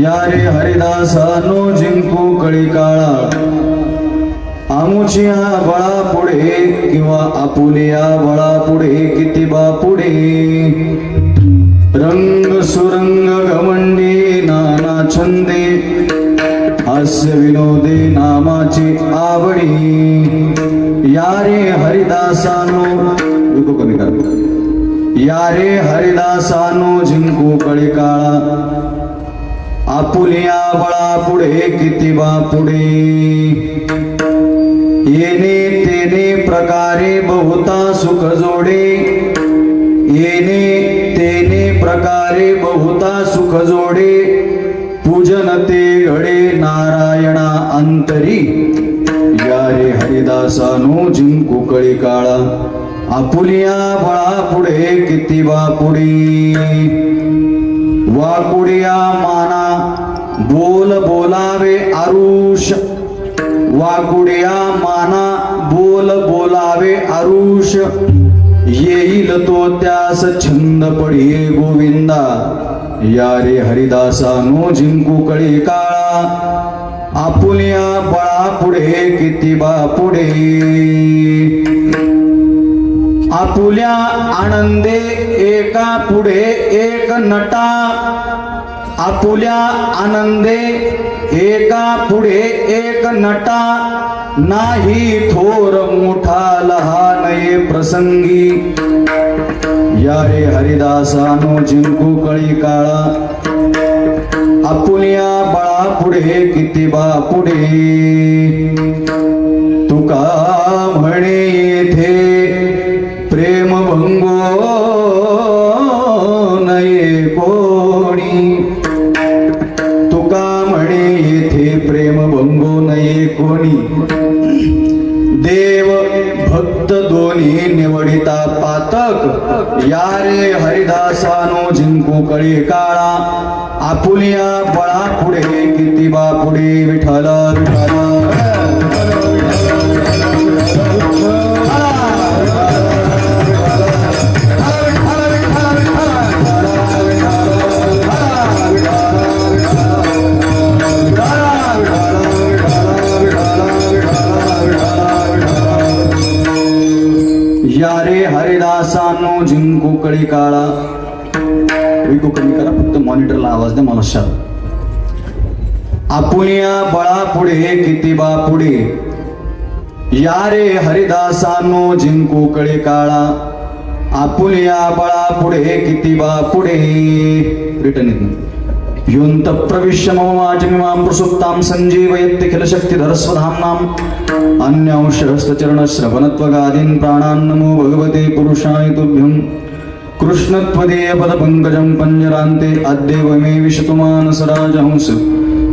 या रे हरिदासानो जिंकू कळी काळा आमुची हा बळा पुढे किंवा आपुलिया बळा पुढे किती बा पुढे रंग सुरंग घमंडी नाना छंदे हास्य विनोदे नामाची आवडी या रे हरिदासानो विको कमी कर या रे हरिदासानो जिंकू कळी काळा आपुलिया बळा पुढे किती बा पुढे येणे तेने प्रकारे बहुता सुख जोडे येणे तेने प्रकारे बहुता सुख जोडे पूजन ते घडे नारायणा अंतरी या रे हरिदासानो जिंकू कळी काळा आपुलिया बळा पुढे किती बा पुढे वाकुडिया माना बोल बोलावे आरुष वाकुडिया माना बोल बोलावे आरुष येईल तो त्यास छंद पडिये गोविंदा या रे हरिदासानो जिंकू कळी काळा आपुलिया बळा पुढे किती बा पुढे आपुल्या आनंदे एका पुढे एक नटा आपुल्या आनंदे एका पुढे एक नटा नाही थोर मोठा लहान ये प्रसंगी या रे हरिदासानो जिंकू कळी काळा आपुल्या बळा पुढे किती बा पुढे तुका म्हणे येथे प्रेम भंगो नये कोणी तुका म्हणे येथे प्रेम भंगो नये कोणी देव भक्त दोन्ही निवडिता पातक या रे हरिदासानो जिंकू कळी काळा आपुलिया बळा पुढे किती बा पुढे विठ्ठल या रे हरिदासानो जिंकू कळी काळा विको कमी करा फक्त मॉनिटरला आवाज द्या मला आपुलिया बळा पुढे किती बा पुढे या रे हरिदासानो जिंकू कळी काळा आपुलिया बळा पुढे किती बा पुढे रिटर्न योऽन्त प्रविश्य मम वाचमिमां प्रसुप्तां संजीवयत्ति किल शक्तिधरस्वधाम्नां अन्यांशहस्तचरणश्रवणत्वगादीन् प्राणान् नमो भगवते पुरुषाय तुभ्यं कृष्णत्वदीय पदपङ्कजं पञ्जरान्ते अद्यैव मे विशतु मानसराजहंस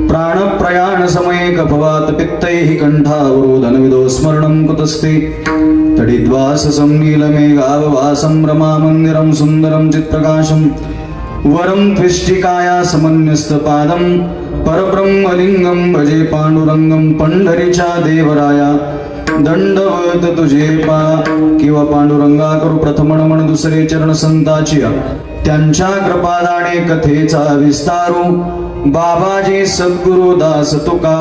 प्राणप्रयाण समये कफवात पित्तैः कण्ठावरोधनविदो स्मरणं कुतस्ते तडिद्वास संनीलमेघाववासं रमामन्दिरं सुन्दरं चित्प्रकाशं वरं त्विष्टिकाया समन्यस्तपादं परब्रह्मलिंगं भजे पांडुरंगं पंढरीच्या देवराया दंडवत तुझे पा किंवा पांडुरंगा करू प्रथम नमन दुसरे चरण संताची त्यांच्या कृपादाने कथेचा विस्तारू बाबाजी सद्गुरु दास तुका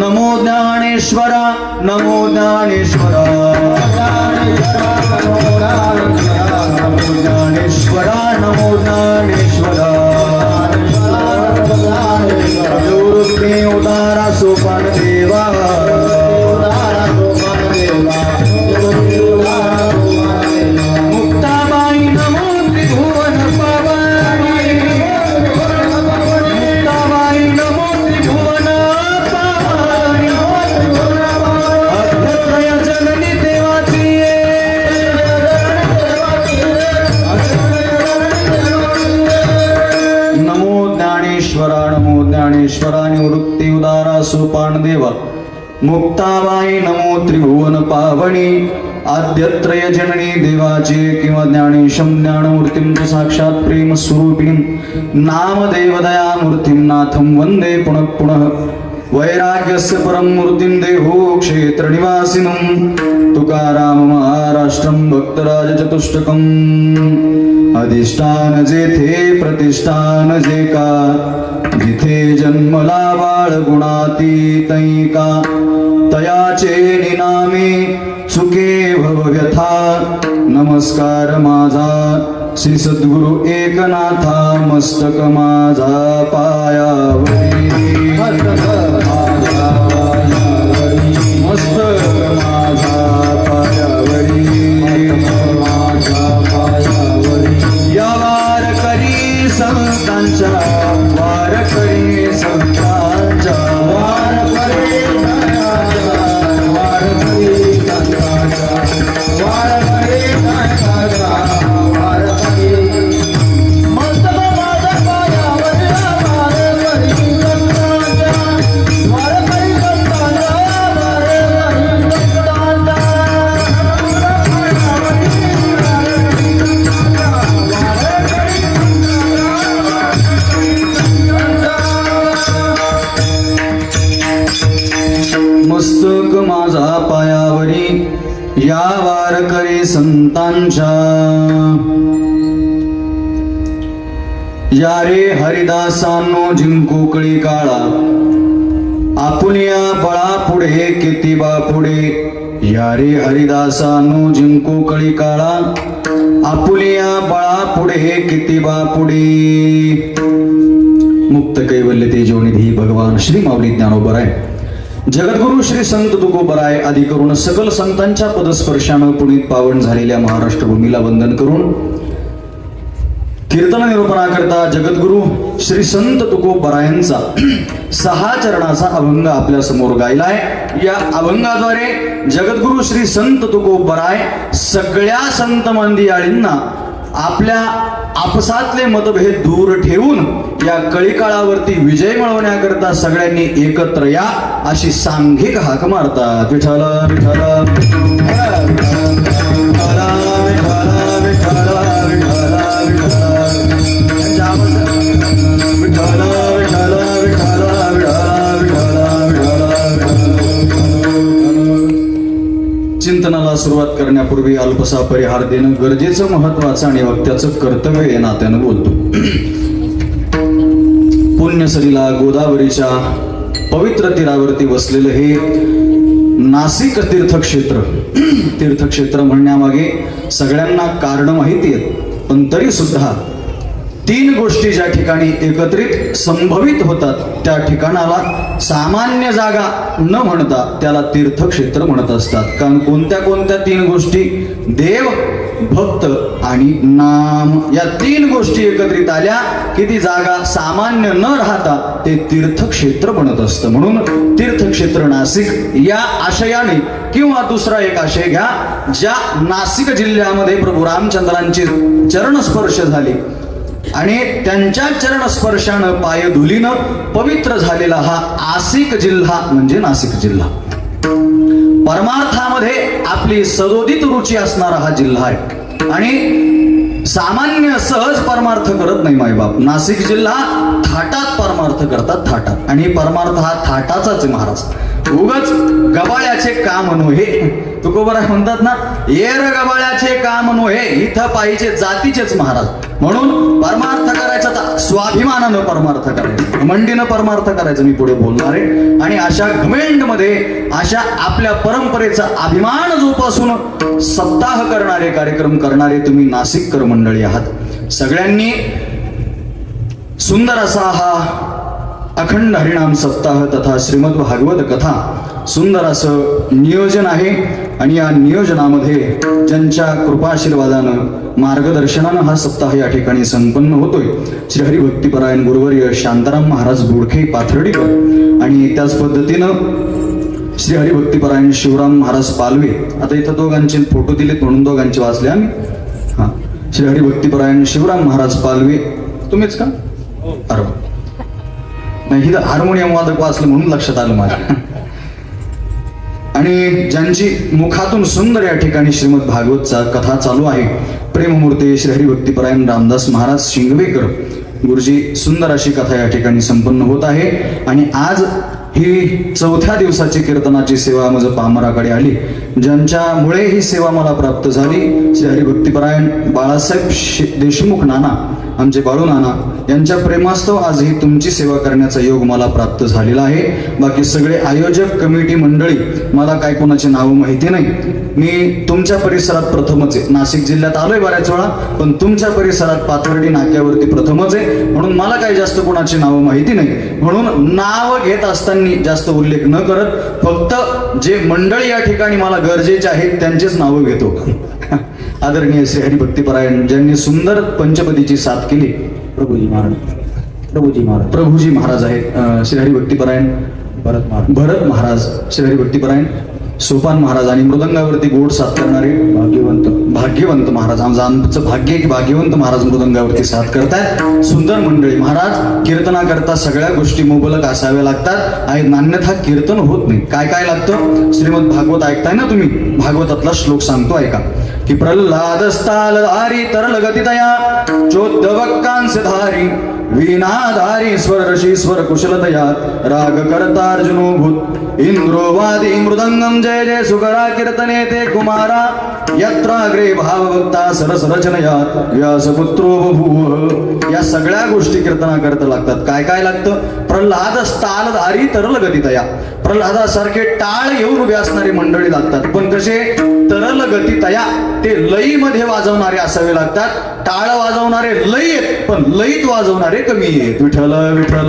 नमो ज्ञानेश्वरा नमो ज्ञानेश्वरा नमो ज्ञानेश्वरा नमो ज्ञानेश्वरा गुरुज्ञे उदारा सोपान देवा मुक्ताबाई नमो त्रिभुवन पावनी मुक्ताबाई नमो त्रिभुवन पावनी अभ्यत्रय जननी देवाची नमो ज्ञानेश्वरा निवृत्ती उदारा सोपान देवा मुक्ताबाई नमो त्रिभुवन पावनी आद्यत्रय जननी देवाचे किंवा ज्ञानेशं ज्ञानमूर्तिं च साक्षात् प्रेम स्वरूपिणीं नामदेव दयामूर्तिं नाथं वन्दे पुनः पुनः वैराग्यस्य परं मूर्तिं देहो क्षेत्र निवासिनं तुकाराम महाराष्ट्रम भक्तराज चतुष्टकम अधिष्ठान जेथे प्रतिष्ठान जे का जिथे जन्मला बाळ गुणातीतैका तयाचे निनामे चुके भवव्यथा नमस्कार माझा श्री सद्गुरु एकनाथा मस्तक माझा पायावरी मस्तक माझा पायावरी या वारकरी संतांच्या वारकरी संतांच्या वारकरी मस्तक माझा पायावरी या वारकरी संतांच्या या रे हरिदासांनो जिंकू कळी काळा आपुनिया बळा पुढे कितीबा पुढे या रे हरिदासांनो जिंकू कळी काळा आपुनिया बळा पुढे कितीबा पुढे मुक्त कैवल्य तेजोनिधी भगवान श्री माऊली ज्ञानोबराय जगद्गुरु श्री संत तुकोबराय आदी करून सकल संतांच्या पदस्पर्शानं पुनीत पावन झालेल्या महाराष्ट्र भूमीला वंदन करून कीर्तन निरूपणाकरता जगद्गुरु श्री संत तुकोबरायांचा 6 चरणाचा अभंग आपल्या समोर गायलाय. या अभंगाद्वारे जगद्गुरु श्री संत तुकोबराय सगळ्या संत मंदियाळींना आपल्या आपसातले मतभेद दूर ठेवून या कळीकाळावरती विजय मिळवण्याकरता सगळ्यांनी एकत्र या अशी सांघिक हाक मारतात. विठ्ठल विठ्ठल चिंतनाला सुरुवात करण्यापूर्वी अल्पसा परिहार देणं गरजेचं महत्वाचं आणि वक्त्याचं कर्तव्य या नात्यानं बोलतो. पुण्यसरीला गोदावरीच्या पवित्र तीरावरती बसलेलं हे नाशिक तीर्थक्षेत्र तीर्थक्षेत्र म्हणण्यामागे सगळ्यांना कारण माहिती आहेत, पण तरी सुद्धा 3 गोष्टी ज्या ठिकाणी एकत्रित संभवित होतात त्या ठिकाणाला सामान्य जागा न म्हणता त्याला तीर्थक्षेत्र म्हणत असतात. कारण कोणत्या कोणत्या 3 गोष्टी? देव, भक्त आणि नाम. या 3 गोष्टी एकत्रित आल्या की ती जागा सामान्य न राहता ते तीर्थक्षेत्र बनत असतं. म्हणून तीर्थक्षेत्र नाशिक या आशयाने किंवा दुसरा एक आशय घ्या, ज्या नाशिक जिल्ह्यामध्ये प्रभू रामचंद्रांचे चरणस्पर्श झाले आणि त्यांच्या चरणस्पर्शानं पायधुलीनं पवित्र झालेला हा आसिक जिल्हा म्हणजे नाशिक जिल्हा. परमार्थामध्ये आपली सदोदित रुची असणारा हा जिल्हा आहे आणि सामान्य सहज परमार्थ करत नाही मायबाप. नाशिक जिल्हा थाटात परमार्थ करतात, थाटात. आणि परमार्थ हा थाटाचाच आहे महाराज. उगाच गबाळ्याचे काम नव्हे. तुकोबराय म्हणतात ना, येर गबाळ्याचे काम नव्हे, इथं पाहिजे जातीचेच महाराज. म्हणून परमार्थ करायचा तर स्वाभिमानानं परमार्थ करायचं, घमंडीनं परमार्थ करायचं. मी पुढे बोलणार आहे. आणि अशा घमेंडमध्ये अशा आपल्या परंपरेचा अभिमान जोपासून सप्ताह करणारे, कार्यक्रम करणारे तुम्ही नाशिककर मंडळी आहात. सगळ्यांनी सुंदर असा हा अखंड हरिनाम सप्ताह तथा श्रीमद भागवत कथा सुंदर असं नियोजन आहे. आणि या नियोजनामध्ये ज्यांच्या कृपाशीर्वादानं मार्गदर्शनानं हा सप्ताह या ठिकाणी संपन्न होतोय, श्री हरिभक्तीपरायण गुरुवर्य शांताराम महाराज बोडखे पाथर्डीकर आणि त्याच पद्धतीनं श्री हरिभक्तीपरायण शिवराम महाराज पालवे. आता इथं दोघांचे फोटो दिलेत म्हणून दोघांचे वाचले आम्ही. हा, श्री हरिभक्तीपरायण शिवराम महाराज पालवे तुम्हीच का? अरे नाही, हार्मोनियम वादक वाचलं म्हणून लक्षात आलं माझ्या. आणि ज्यांची मुखातून सुंदर या ठिकाणी श्रीमद भागवतचा कथा चालू आहे, प्रेममूर्ती श्री हरिभक्तीपरायण रामदास महाराज शिंगवेकर गुरुजी, सुंदर अशी कथा या ठिकाणी संपन्न होत आहे. आणि आज ही 4थ्या दिवसाची कीर्तनाची सेवा माझं पामराकडे आली, ज्यांच्यामुळे ही सेवा मला प्राप्त झाली. श्री हरिभक्तीपरायण बाळासाहेब देशमुख नाना, आमचे बाळू नाना यांच्या प्रेमास्तव आज ही तुमची सेवा करण्याचा योग मला प्राप्त झालेला आहे. बाकी सगळे आयोजक कमिटी मंडळी मला काय कोणाची नावं माहिती नाही. मी तुमच्या परिसरात प्रथमच आहे. नाशिक जिल्ह्यात आलोय बऱ्याच वेळा, पण तुमच्या परिसरात पाथर्डी नाक्यावरती प्रथमच आहे, म्हणून मला काही जास्त कोणाची नावं माहिती नाही. म्हणून नाव घेत असताना जास्त उल्लेख न करत फक्त जे मंडळी या ठिकाणी मला गरजेचे आहेत त्यांचेच नावं घेतो. आदरणीय श्री हरिभक्तीपरायण ज्यांनी सुंदर पंचपदीची साथ केली, प्रभुजी महाराज आहेत. श्री हरिभक्तीपरायण भरत महाराज, श्री हरिभक्तीपरायण सोपान महाराज आणि मृदंगावरती गोड साथ करणारे भाग्यवंत महाराज. आमचं भाग्य आहे की भाग्यवंत महाराज मृदंगावरती साथ करतायत. सुंदर मंडळी. महाराज कीर्तना करता सगळ्या गोष्टी मुबलक असाव्या लागतात आणि नान्यथा कीर्तन होत नाही. काय काय लागतं? श्रीमद भागवत ऐकताय ना तुम्ही, भागवतातला श्लोक सांगतो ऐका की प्रल्हादस्तालधारी तरल गतितया चोद्दवक्कांस धारी वीणाधारी स्वर ऋषीश्वर कुशलतया राग करता अर्जुनो भूत इंद्रोवादी मृदंगम जय जय सुकरा कीर्तने ते कुमारा यत्राग्रे भावभक्ता सरस रचनया व्यासपुत्रो बभूव. या सगळ्या गोष्टी कीर्तना करता लागतात. काय काय लागतं? प्रल्हाद स्थालधारी तरल गतितया, प्रल्हादासारखे टाळ येऊन उभे असणारी मंडळी लागतात. पण कसे? तरल गतितया, ते लयीमध्ये वाजवणारे असावे लागतात. टाळ वाजवणारे लई आहेत, पण लईत वाजवणारे कमी आहेत. विठ्ठल विठ्ठल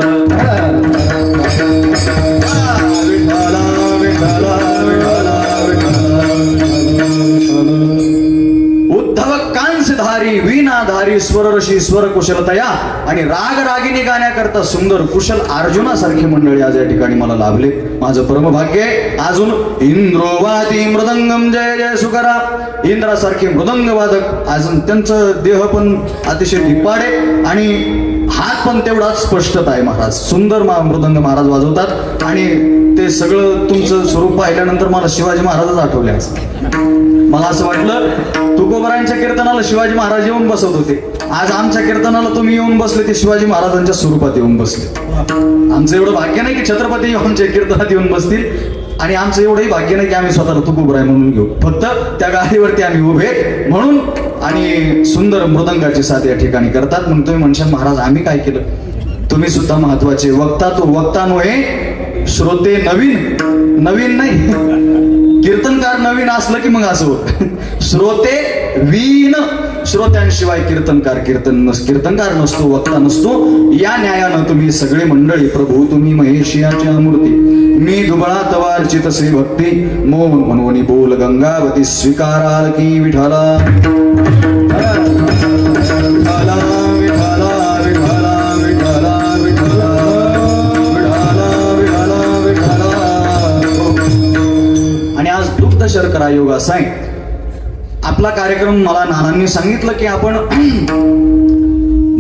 उद्धव कांसधारी वीणाधारी स्वर ऋषी स्वर कुशलतया आणि राग रागिनी गाण्याकरता सुंदर कुशल अर्जुनासारखी मंडळी आज या ठिकाणी मला लाभले. माझं परमभाग्य आहे. अजून इंद्रोवादी मृदंगम जय जय सुकरा, इंद्रासारखे मृदंग वादक, अजून त्यांचं देह पण अतिशय धिप्पाड आहे आणि हात पण तेवढाच स्पष्टता आहे. महाराज सुंदर मृदंग महाराज वाजवतात आणि ते सगळं तुमचं स्वरूप पाहिल्यानंतर मला शिवाजी महाराजच आठवले. मला असं वाटलं तुकोबरायांच्या कीर्तनाला शिवाजी महाराज येऊन बसत होते, आज आमच्या कीर्तनाला तुम्ही येऊन बसले ते शिवाजी महाराजांच्या स्वरूपात येऊन बसले. आमचं एवढं भाग्य नाही की छत्रपती आमच्या कीर्तनात येऊन बसतील आणि आमचं एवढंही भाग्य नाही की आम्ही स्वतःला तुकोबराय म्हणून घेऊ. फक्त त्या गाडीवरती आम्ही उभे म्हणून आणि सुंदर मृदंगाची साथ या ठिकाणी करतात. मग तुम्ही म्हणशाल महाराज आम्ही काय केलं? तुम्ही सुद्धा महत्वाचे. वक्ता तो वक्ता नव्हे, श्रोते नवीन नाही. कीर्तनकार नवीन असलं की मग असं होत. श्रोते वीण, श्रोत्यांशिवाय कीर्तनकार नसतो, वक्ता नसतो. या न्यायानं तुम्ही सगळे मंडळी, प्रभू तुम्ही महेशियाच्या मूर्ती, मी दुबळा तवार्चित श्री भक्ती, मौन म्हणून बोल गंगावती स्वीकाराल की विठाला. आणि आज दुग्ध शर्करा योग असा आहे आपला कार्यक्रम. मला नानांनी सांगितलं की आपण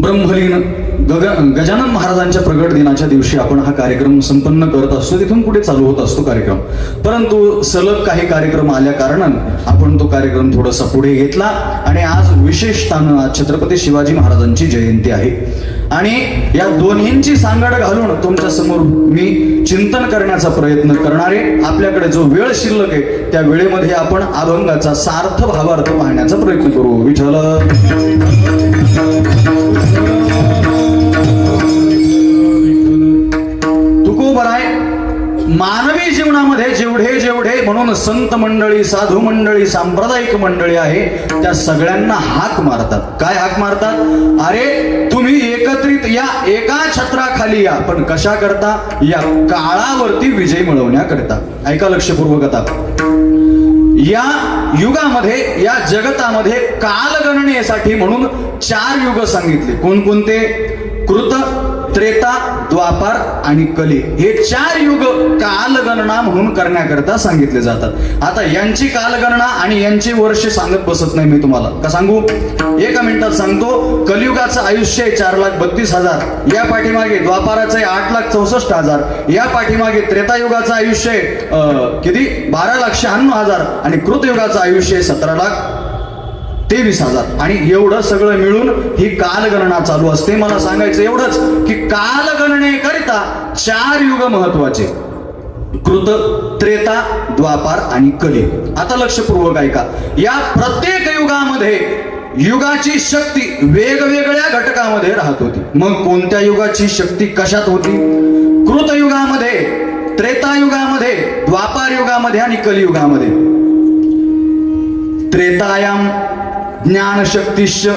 ब्रह्मलीन गजानन महाराजांच्या प्रगट दिनाच्या दिवशी आपण हा कार्यक्रम संपन्न करत असतो, तिथून पुढे चालू होत असतो कार्यक्रम. परंतु सलग काही कार्यक्रम आल्या कारणानं आपण तो कार्यक्रम थोडासा पुढे घेतला आणि आज विशेषतः आज छत्रपती शिवाजी महाराजांची जयंती आहे आणि या दोन्हींची सांगड घालून तुमच्या समोर मी चिंतन करण्याचा प्रयत्न करणार आहे. आपल्याकडे जो वेळ शिल्लक आहे त्या वेळेमध्ये आपण अभंगाचा सार्थ भावार्थ पाहण्याचा प्रयत्न करू. विठ्ठल तुकोबराय मानवी जीवनामध्ये जेवढे जेवढे म्हणून संत मंडळी, साधू मंडळी, सांप्रदायिक मंडळी आहे त्या सगळ्यांना हाक मारतात. काय हाक मारतात? अरे तुम्ही एकत्रित या, एका छत्राखाली या. पण कशा करता? या काळावरती विजय मिळवण्याकरता. ऐका लक्षपूर्वक आता. या युगामध्ये, या जगतामध्ये कालगणनेसाठी म्हणून 4 युग सांगितले. कोणकोणते? कृत, त्रेता, द्वापार आणि कली. हे 4 युग कालगणना म्हणून करण्याकरता सांगितले जातात. आता यांची कालगणना आणि यांची वर्षे सांगत बसत नाही मी तुम्हाला. का सांगू? एका मिनिटात सांगतो. कलियुगाचं आयुष्य आहे 4,32,000. या पाठीमागे द्वापाराचं आहे 8,64,000. या पाठीमागे त्रेतायुगाचं आयुष्य आहे किती? 12,96,000 आणि कृतयुगाचं आयुष्य आहे 17,23,000. आणि एवढं सगळं मिळून ही कालगणना चालू असते. मला सांगायचं एवढंच की कालगणनेकरिता 4 युग महत्वाचे. कृत, त्रेता, द्वापार आणि कली. आता लक्षपूर्वक ऐका. या प्रत्येक युगामध्ये युगाची शक्ती वेगवेगळ्या घटकामध्ये राहत होती. मग कोणत्या युगाची शक्ती कशात होती? कृतयुगामध्ये, त्रेतायुगामध्ये, द्वापार युगामध्ये आणि कलियुगामध्ये. त्रेतायाम ज्ञानशक्तिश्च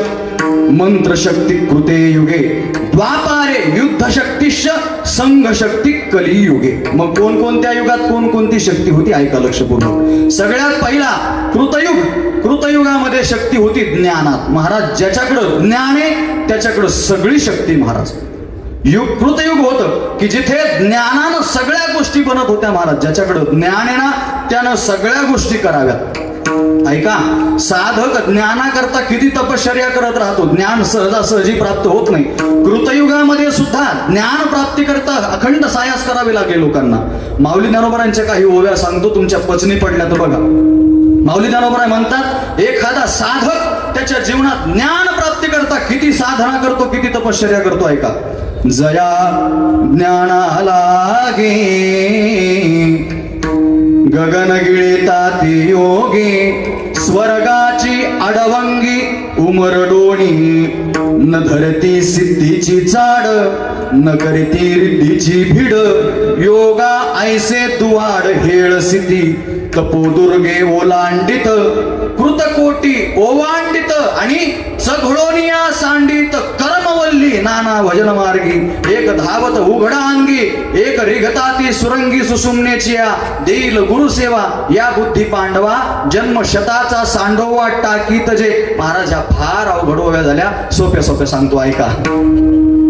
मंत्रशक्ती कृते युगे, द्वापारे युद्धशक्तिश्च संघशक्ती कलियुगे. मग कोणकोणत्या युगात कोणकोणती शक्ती होती? ऐका लक्षपूर्वक. सगळ्यात पहिला कृतयुग. कृतयुगामध्ये शक्ती होती ज्ञानात. महाराज ज्याच्याकडं ज्ञान आहे त्याच्याकडं सगळी शक्ती महाराज. कृतयुग होतं की जिथे ज्ञानानं सगळ्या गोष्टी बनत होत्या महाराज. ज्याच्याकडं ज्ञान आहे ना त्यानं सगळ्या गोष्टी कराव्यात. ऐका, साधक ज्ञानाकरता किती तपश्चर्या करत राहतो, ज्ञान सहजासहजी प्राप्त होत नाही. कृतयुगामध्ये सुद्धा ज्ञान प्राप्ती करता अखंड सायास करावे लागले लोकांना. माऊली ज्ञानोबरांच्या काही ओव्या सांगतो, तुमच्या पचनी पडल्या तर बघा. माऊली ज्ञानोबराय म्हणतात, एखादा साधक त्याच्या जीवनात ज्ञान प्राप्ती करता किती साधना करतो, किती तपश्चर्या करतो. ऐका, जया ज्ञानाला गे गगन गिळता ती योगे, स्वर्गाची अडवंगी उमरडोणी, न धरती सिद्धीची चाड, न करती रिद्धीची भिड, योगा ऐसे दुवाड हेळ सिद्धी, तपोदुर्गे ओलांडित, कृतकोटी ओवांडित आणि सघळोनिया सांडित, कर्मवल्ली नाना भजन मार्गी, एक धावत उघडा अंगी, एक रिघताती सुरंगी सुसुमनेची देईल गुरुसेवा, या बुद्धी पांडवा जन्म शताचा सांडोवा टाकीत जे. महाराजा फार अवघड ओव्या झाल्या, सोप्या सोप्या सांगतो ऐका.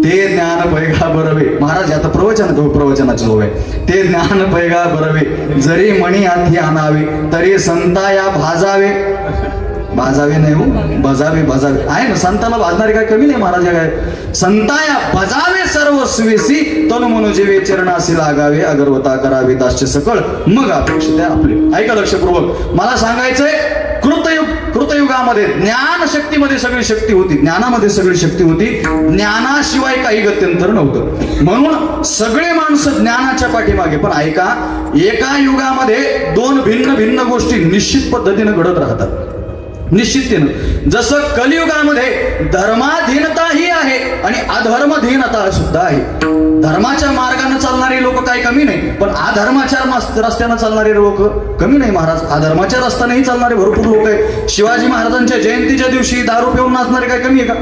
ते ज्ञान पैगा बरवे. महाराज आता प्रवचनाची ओव्या. ते ज्ञान पैगा बरवे, जरी मणी हाती आणावे, तरी संताया भाजावे. भाजावे नाही हो, बजावे. बजावे आहे ना, संताला भाजणारे काय कमी नाही महाराज. काय संताया बजावे सर्वस्वीसी, तनु मनो जीवे चरणासी लागावे, अगरवता करावे दास्य सकळ, मग अपेक्षित आहे आपले. ऐका लक्षपूर्वक. मला सांगायचंय, कृतयुगामध्ये ज्ञान शक्तीमध्ये सगळी शक्ती होती, ज्ञानामध्ये सगळी शक्ती होती. ज्ञानाशिवाय काही गत्यंतर नव्हतं. म्हणून सगळे माणसं ज्ञानाच्या पाठीमागे. पण ऐका, एका युगामध्ये दोन भिन्न भिन्न गोष्टी निश्चित पद्धतीने घडत राहतात. निश्चिततेनं. जसं कलियुगामध्ये धर्माधीनता ही आहे आणि अधर्मधीनता सुद्धा आहे. धर्माच्या मार्गाने चालणारे लोक काही कमी नाही, पण अधर्माच्या रस्त्यानं चालणारे लोक कमी नाही महाराज. अधर्माच्या रस्त्यानेही चालणारे भरपूर लोक आहेत. शिवाजी महाराजांच्या जयंतीच्या दिवशी दारू पिऊन नाचणारे काय कमी आहे का?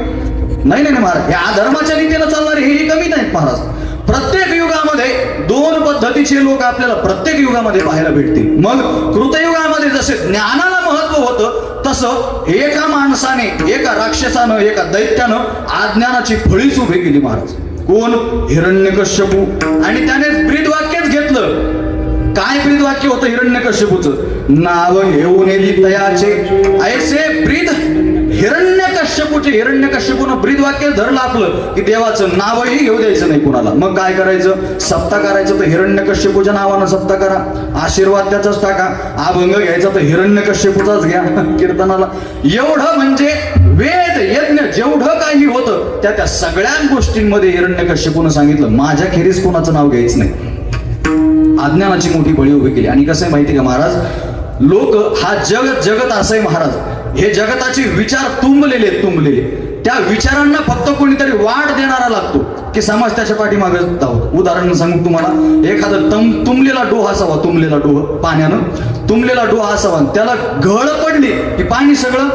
नाही नाही महाराज. या अधर्माच्या रीतीनं चालणारे हेही कमी नाहीत महाराज. प्रत्येक युगामध्ये दोन पद्धतीचे लोक आपल्याला प्रत्येक युगामध्ये पाहायला भेटतील. मग कृतयुगामध्ये जसे ज्ञानाला महत्व होतं, तसं एका माणसाने, एका राक्षसानं, एका दैत्यानं अज्ञानाची फळीच उभी केली महाराज. कोण? हिरण्यकश्यपू. आणि त्याने ब्रीदवाक्यच घेतलं. काय ब्रीदवाक्य होतं हिरण्यकश्यपूचं? नाव घेऊन येली तयाचे ऐसे ब्रीद हिरण्यकश्यपूचे. हिरण्यकश्यपूनं ब्रीदवाक्य धरलं आपलं की देवाचं नावही घेऊ द्यायचं नाही कुणाला. मग काय करायचं? सप्ता करायचं तर हिरण्यकश्यपूच्या नावानं सप्ता करा, आशीर्वाद त्याचाच टाका. अभंग घ्यायचा तर हिरण्यकश्यपूचाच घ्या कीर्तनाला. एवढं म्हणजे वेद यज्ञ जेवढं काही होतं त्या सगळ्या गोष्टींमध्ये हिरण्यकश्यपूनं सांगितलं, माझ्या खेरीज कोणाचं नाव घ्यायचं नाही. अज्ञानाची मोठी बळी उभी केली. आणि कसं आहे माहिती का महाराज, लोक हा जगत असं आहे महाराज, हे जगताचे विचार तुंबलेले. त्या विचारांना फक्त कोणीतरी वाढ देणारा लागतो की समाज त्याच्या पाठीमागे धावतो. उदाहरण सांगू तुम्हाला, एखादा तुंबलेला डोह असावा, तुंबलेला डोह पाण्यानं तुंबलेला डोह असावा, त्याला घळ पडली की पाणी सगळं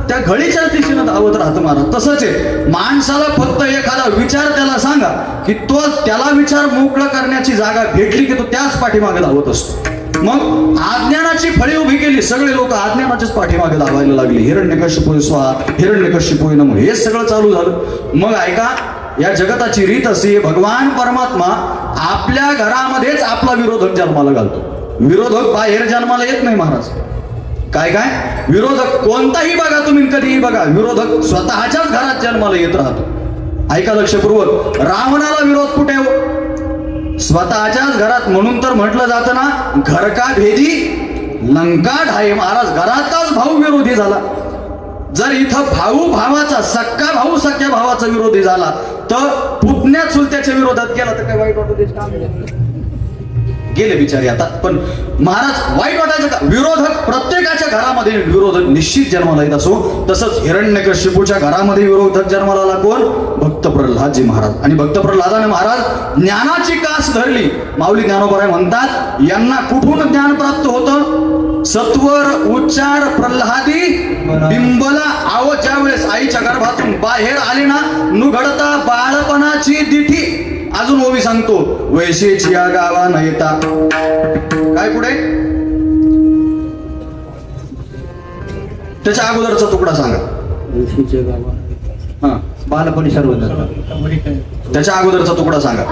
त्या घळीच्या दिशेनं धावत राहतं महाराज. तसंच आहे, माणसाला फक्त एखादा विचार त्याला सांगा की तो त्याला विचार मोकळा करण्याची जागा भेटली की तो त्याच पाठीमागे धावत असतो. मग अज्ञानाची फळी उभी केली, सगळे लोक अज्ञानाच्याच पाठीमागे धावायला लागले. हिरण्यकश्यपू स्वाहा, हिरण्यकश्यपू नमो, हे सगळं चालू झालं. मग ऐका, या जगताची रीत अशी, भगवान परमात्मा आपल्या घरामध्येच आपला विरोधक जन्माला घालतो. विरोधक बाहेर जन्माला येत नाही महाराज. काय विरोधक कोणताही बघा तुम्ही, कधीही बघा, विरोधक स्वतःच्याच घरात जन्माला येत राहतो. ऐका लक्षपूर्वक. रावणाला विरोध कुठे हो? स्वतःच्याच घरात. म्हणून तर म्हटलं जातं ना, घर का भेदी लंका ढाई. महाराज, घरातच भाऊ विरोधी झाला. जर इथं भाऊ भावाचा, सक्का भाऊ सख्या भावाचा विरोधी झाला तर पुतण्या चुलत्याच्या विरोधात गेला तर काय वाईट वाटत? गेले बिचारे आता. पण महाराज वाईट वाटायचं का? विरोधक प्रत्येकाच्या घरामध्ये विरोधक निश्चित जन्माला येत असो. तसंच हिरण्यकश्यपूच्या घरामध्ये विरोधक जन्माला आला. कोण? भक्त प्रल्हादजी महाराज. आणि भक्त प्रल्हादाने महाराज ज्ञानाची कास धरली. माऊली ज्ञानोबराय म्हणतात, यांना कुठून ज्ञान प्राप्त होतं? सत्वर उच्चार प्रल्हादी बिंबला आव. ज्या वेळेस आईच्या गर्भातून बाहेर आले ना, नुघडता बाळपणाची दिठी. अजून ओवी सांगतो, वैशेची या गावा न येता. काय पुढे? त्याच्या अगोदरचा तुकडा सांगा. हा, बालपणी सर्व त्याच्या अगोदरचा तुकडा सांगा.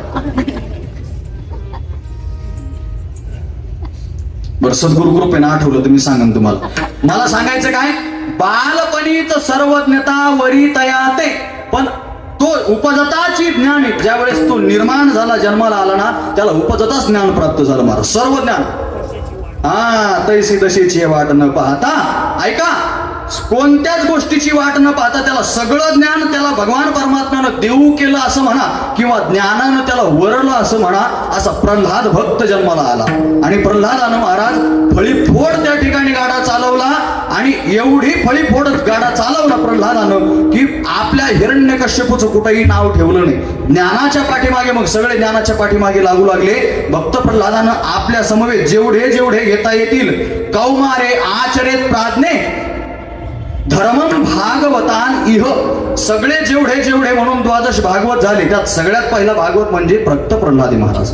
बरं, सद्गुरु कृपेने आठवलं तर मी सांगन तुम्हाला. मला सांगायचं काय? बालपणीच सर्वज्ञता वरी तयाते. पण तो उपजताची ज्ञान, ज्या वेळेस तो निर्माण झाला, जन्माला आला ना, त्याला उपजताच ज्ञान प्राप्त झालं महाराज. सर्व ज्ञान. हा, तैसी तशीची वाट न पाहता. ऐका, कोणत्याच गोष्टीची वाट न पाहता त्याला सगळं ज्ञान त्याला भगवान परमात्म्यानं देऊ केलं असं म्हणा, किंवा ज्ञानानं त्याला वरलं असं म्हणा. असा प्रल्हाद भक्त जन्माला आला. आणि प्रल्हादानं महाराज फळीफोड त्या ठिकाणी गाडा चालवला. आणि एवढी फळीफोड गाडा चालवला प्रल्हादानं की आपल्या हिरण्यकश्यपूचं कुठेही नाव ठेवलं नाही. ज्ञानाच्या पाठीमागे मग सगळे ज्ञानाच्या पाठीमागे लागू लागले. भक्त प्रल्हादानं आपल्या समवेत जेवढे जेवढे घेता येतील, कौमारे आचरेत प्राज्ञे धर्मम भागवतान इह, सगळे जेवढे जेवढे म्हणून 12 भागवत झाले. त्यात सगळ्यात पहिला भागवत म्हणजे भक्त प्रल्हादी महाराज.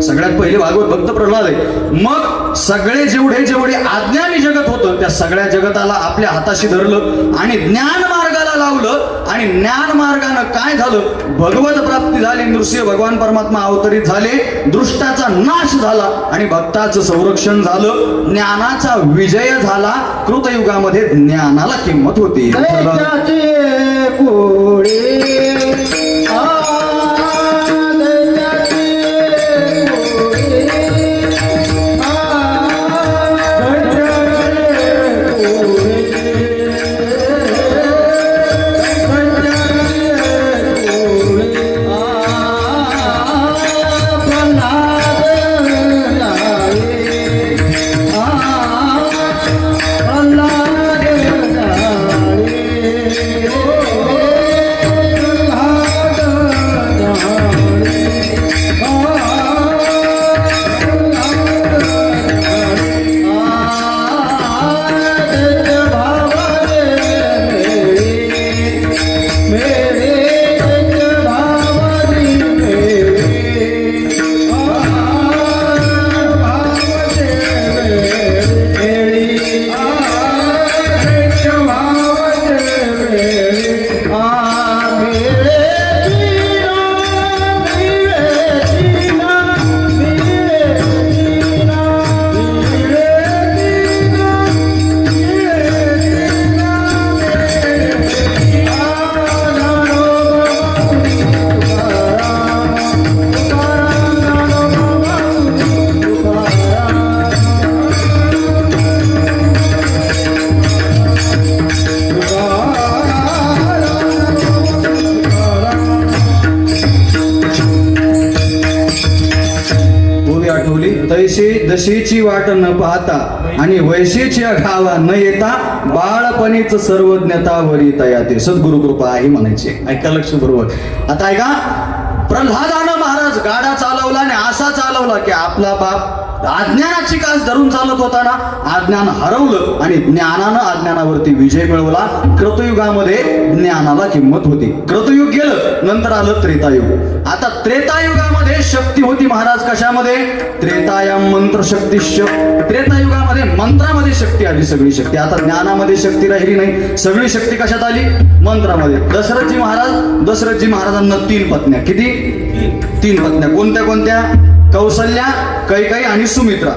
सगळ्यात पहिले भागवत भक्त प्रल्हाद आहे. मग सगळे जेवढे जेवढे अज्ञानी जगत होतं, त्या सगळ्या जगताला आपल्या हाताशी धरलं आणि ज्ञान मार्गाला लावलं. आणि ज्ञान मार्गानं काय झालं? भगवत प्राप्ती झाली. नृसिंह भगवान परमात्मा अवतरित झाले. दृष्टाचा नाश झाला आणि भक्ताचं संरक्षण झालं. ज्ञानाचा विजय झाला. कृतयुगामध्ये ज्ञानाला किंमत होती. तैशी दशीची वाट न पाहता आणि वैशीच्या घावा न येता बाळपणीच सर्वज्ञता वरी तयाते. सद्गुरु कृपा आहे म्हणायचे. ऐका लक्ष बरोबर. आता ऐका, प्रल्हादानं महाराज गाडा चालवला आणि असा चालवला की आपला बाप अज्ञानाची कास धरून चालत होता ना, अज्ञान हरवलं आणि ज्ञानानं अज्ञानावरती विजय मिळवला. कृतयुगामध्ये ज्ञानाला किंमत होती. कृतयुग गेलं, नंतर आलं त्रेतायुग. आता त्रेतायुगामध्ये शक्ती होती महाराज. कशामध्ये? त्रेतायाम मंत्र शक्तीश्य. त्रेतायुगामध्ये मंत्रामध्ये शक्ती आली, सगळी शक्ती. आता ज्ञानामध्ये शक्ती राहिली नाही, सगळी शक्ती कशात आली? मंत्रामध्ये. दशरथजी महाराजांना 3 पत्न्या. किती? 3 पत्न्या. कोणत्या कोणत्या? कौसल्या, कैकेयी आणि सुमित्रा.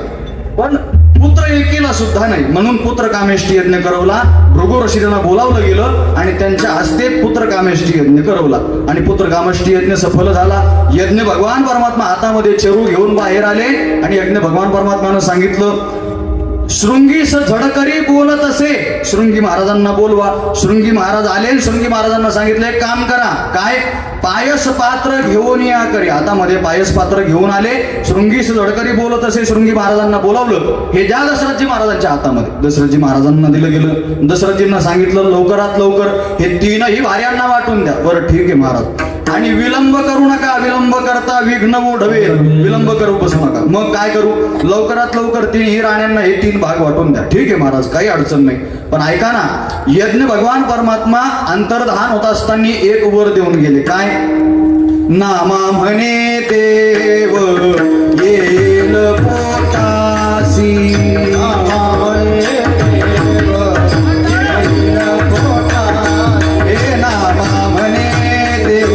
पण पुत्र एकीला सुद्धा नाही, म्हणून पुत्र कामेष्टी यज्ञ करवला. भृगु ऋषी त्यांना बोलावलं गेलं आणि त्यांच्या हस्ते पुत्र कामेष्टी यज्ञ करवला. आणि पुत्र कामेष्टी यज्ञ सफल झाला. यज्ञ भगवान परमात्मा हातामध्ये चरू घेऊन बाहेर आले आणि यज्ञ भगवान परमात्म्यानं सांगितलं, शृंगीस झडकरी बोलत असे. शृंगी महाराजांना बोलवा. शृंगी महाराज आले आणि शृंगी महाराजांना सांगितले काम करा. काय? पायस पात्र घेऊन या करी. आता मध्ये पायस पात्र घेऊन आले. शृंगीस झडकरी बोलत असे. शृंगी महाराजांना बोलावलं. हे द्या दशरथजी महाराजांच्या हातामध्ये. दशरथजी महाराजांना दिलं गेलं. दशरथजींना सांगितलं लवकरात लवकर हे तीनही भार्यांना वाटून द्या. बरं ठीक आहे महाराज. आणि विलंब करू नका. विलंब करता विघ्न ओढवे. विलंब करू बसू नका. मग काय करू? लवकरात लवकर तिन्ही राण्यांना हे 3 भाग वाटून द्या. ठीक आहे महाराज, काही अडचण नाही. पण ऐका ना, यज्ञ भगवान परमात्मा अंतर्धान होत असताना एक वर देऊन गेले. काय? नामा म्हणे देव येईल पोटासी. नामा म्हणे देव येईल पोटासी. हे नामा म्हणे देव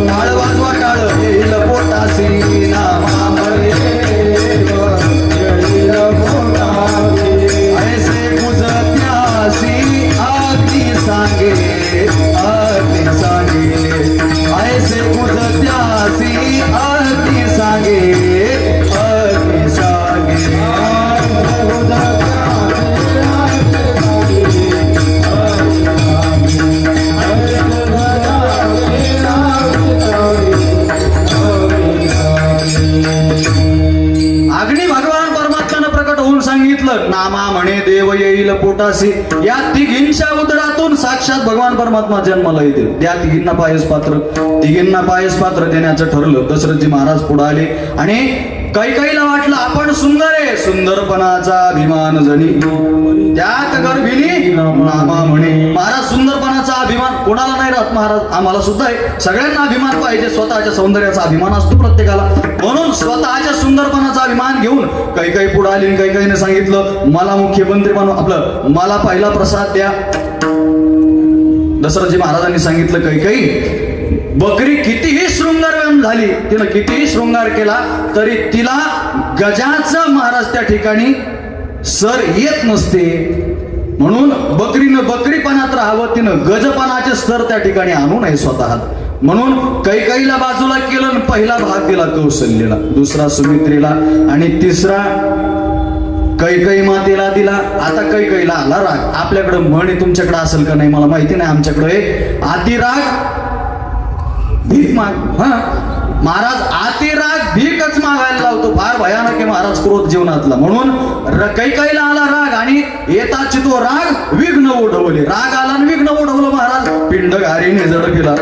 टाळ वाजवा टाळ येईल पोटासी. नामा म्हणे देव येईल पोटासी. ऐसे गुजत्यासी अगदी सांगे अगदी सांगे. ऐसे गुजत्यासी अगदी सांगे अगदी सांगे. अग्नी भगवान परमात्म्यानं प्रकट होऊन सांगितलं नामा म्हणे देव येईल पोटासी. या तिघींच्या उदरातून साक्षात भगवान परमात्मा जन्माला येतील. त्या तिघींना पायस पात्र देण्याचं ठरलं. दशरथजी महाराज पुढे आले आणि कैकेयीला वाटलं आपण सुंदर आहे. सुंदरपणाचा अभिमान जणी त्यात गर्भिणी नामा म्हणे. महाराज सुंदरपणाचा अभिमान कोणाला नाही राहत महाराज? आम्हाला सुद्धा आहे. सगळ्यांना अभिमान पाहिजे. स्वतःच्या सौंदर्याचा अभिमान असतो प्रत्येकाला. म्हणून स्वतःच्या सुंदरपणाचा अभिमान घेऊन कैकेयी पुढे आली. कैकेयीने सांगितलं मला मुख्यमंत्री बनवा. मला पहिला प्रसाद द्या. दशरथजी महाराजांनी सांगितलं कैकेयी बकरी कितीही शृंगारव्याम झाली, तिनं कितीही शृंगार केला तरी तिला गजाचं महाराज त्या ठिकाणी सर येत नसते. म्हणून बकरीनं बकरीपणात राहावं. तिनं गजपणाचे स्तर त्या ठिकाणी आणू नये स्वतः. म्हणून कैकेयीला बाजूला केलं आणि पहिला भाग दिला कौशल्यला, दुसरा सुमित्रेला आणि तिसरा कैकेयी मातेला दिला. आता कैकेयीला आला राग. आपल्याकडे म्हणे तुमच्याकडे असेल का नाही मला माहिती नाही. आमच्याकडे अति राग भीक माग. महाराज अति राग भीकच मागायला लावतो. फार भयानक आहे महाराज क्रोध जीवनातला. म्हणून कैकेयीला आला राग आणि येताची तो राग विघ्न ओढवले. राग आला आणि विघ्न ओढवलं महाराज. पिंडघारीने जड केला.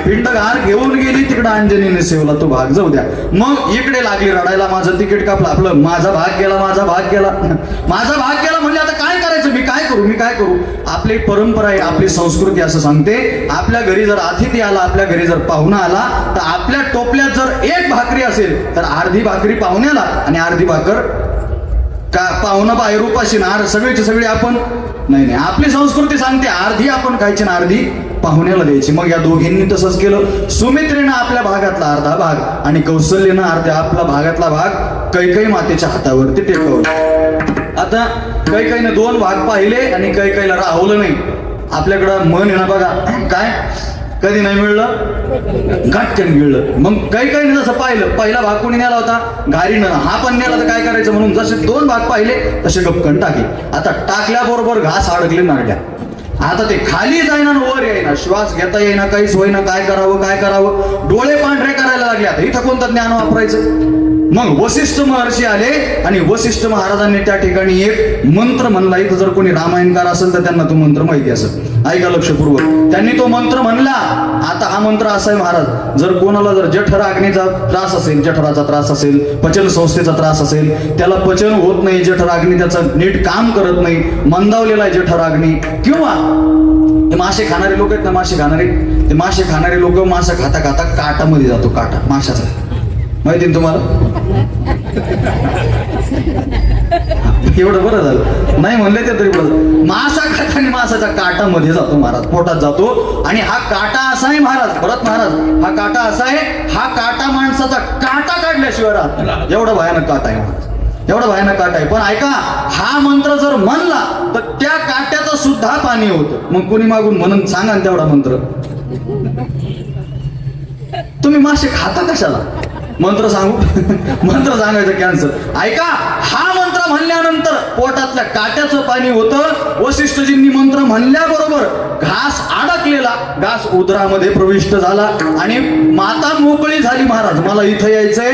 पिंडघार घेऊन गेली तिकडे अंजनीने सेवला. तो भाग जाऊ द्या. मग इकडे लागली रडायला. माझं तिकीट कापलं. आपलं माझा भाग गेला माझा भाग गेला माझा भाग गेला. म्हणजे आता काय करायचं? मी काय करू? आपली परंपरा आहे, आपली संस्कृती असं सांगते आपल्या घरी जर अतिथी आला, आपल्या घरी जर पाहुणा आला तर आपल्या टोपल्यात जर एक भाकरी असेल तर अर्धी भाकरी पाहुण्याला आणि अर्धी भाकर का पाहुणं बाहेर उपाशी ना. सगळीची सगळी आपण नाही. आपली संस्कृती सांगते अर्धी आपण खायची ना अर्धी पाहुण्याला द्यायची. मग या दोघींनी तसंच केलं. सुमित्रेनं आपल्या भागातला अर्धा भाग आणि कौशल्यनं आपला भागातला भाग कैकेयी मातेच्या हातावरती टेकवला. आता कैकेयीने 2 भाग पाहिले आणि कैकेयीला राहवलं नाही. आपल्याकडं मन आहे ना बघा, काय कधी नाही मिळलं घटकन मिळलं. मग कैकेयीने जसं पाहिलं पहिला भाग कोणी नेला होता? घारीनं. हा पण नेला तर काय करायचं? म्हणून जसे 2 भाग पाहिले तसे गपकन टाकले. आता टाकल्याबरोबर घास अडकले नारड्या. आता ते खाली जाईना वर येईना. श्वास घेता येईना. काहीच होईना. काय करावं? डोळे पांढरे करायला लागले. आता इथं कोणतं ज्ञान वापरायचं? मग वसिष्ठ महर्षी आले आणि वसिष्ठ महाराजांनी त्या ठिकाणी एक मंत्र म्हणला. इथं जर कोणी रामायणकार असेल तर त्यांना तो मंत्र माहिती असेल. ऐका लक्षपूर्वक. त्यांनी तो मंत्र म्हणला. आता हा मंत्र असा आहे महाराज, जर कोणाला जर जठराग्नीचा त्रास असेल, जठराचा त्रास असेल, पचन संस्थेचा त्रास असेल, त्याला पचन होत नाही, जठराग्नी त्याचं नीट काम करत नाही, मंदावलेला आहे जठराग्नी, किंवा मासे खाणारे लोक आहेत ना, मासे खाणारे लोक मासा खाता खाता काटामध्ये जातो. काटा माशाचा माहिती ना तुम्हाला? एवढं बरं झालं नाही म्हणले ते तरी बरं. मासा खाता आणि मासाच्या काटामध्ये जातो महाराज, पोटात जातो. आणि हा काटा असा आहे महाराज, भरत महाराज, हा काटा असा आहे, हा काटा माणसाचा काटा काढल्याशिवाय राहत. एवढा भयानक काटा आहे महाराज, एवढा भयानक काटा आहे. पण ऐका, हा मंत्र जर म्हणला तर त्या काट्याचं सुद्धा पाणी होतं. मग कोणी मागून म्हणून सांगा ना तेवढा मंत्र. तुम्ही मासे खाता कशाला? मंत्र सांगू मंत्र सांगायचं कॅन्सर. ऐका, हा मंत्र म्हणल्यानंतर पोटातल्या काट्याचं पाणी होतं. वसिष्ठजींनी मंत्र म्हणल्याबरोबर घास अडकलेला घास उदरामध्ये प्रविष्ट झाला आणि माता मोकळी झाली. महाराज मला इथं यायचंय.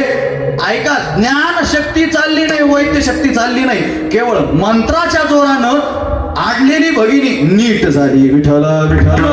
ऐका, ज्ञान शक्ती चालली नाही, वैद्य शक्ती चालली नाही, केवळ मंत्राच्या जोरानं आडलेली भगिनी नीट झाली. विठ्ठल विठ्ठल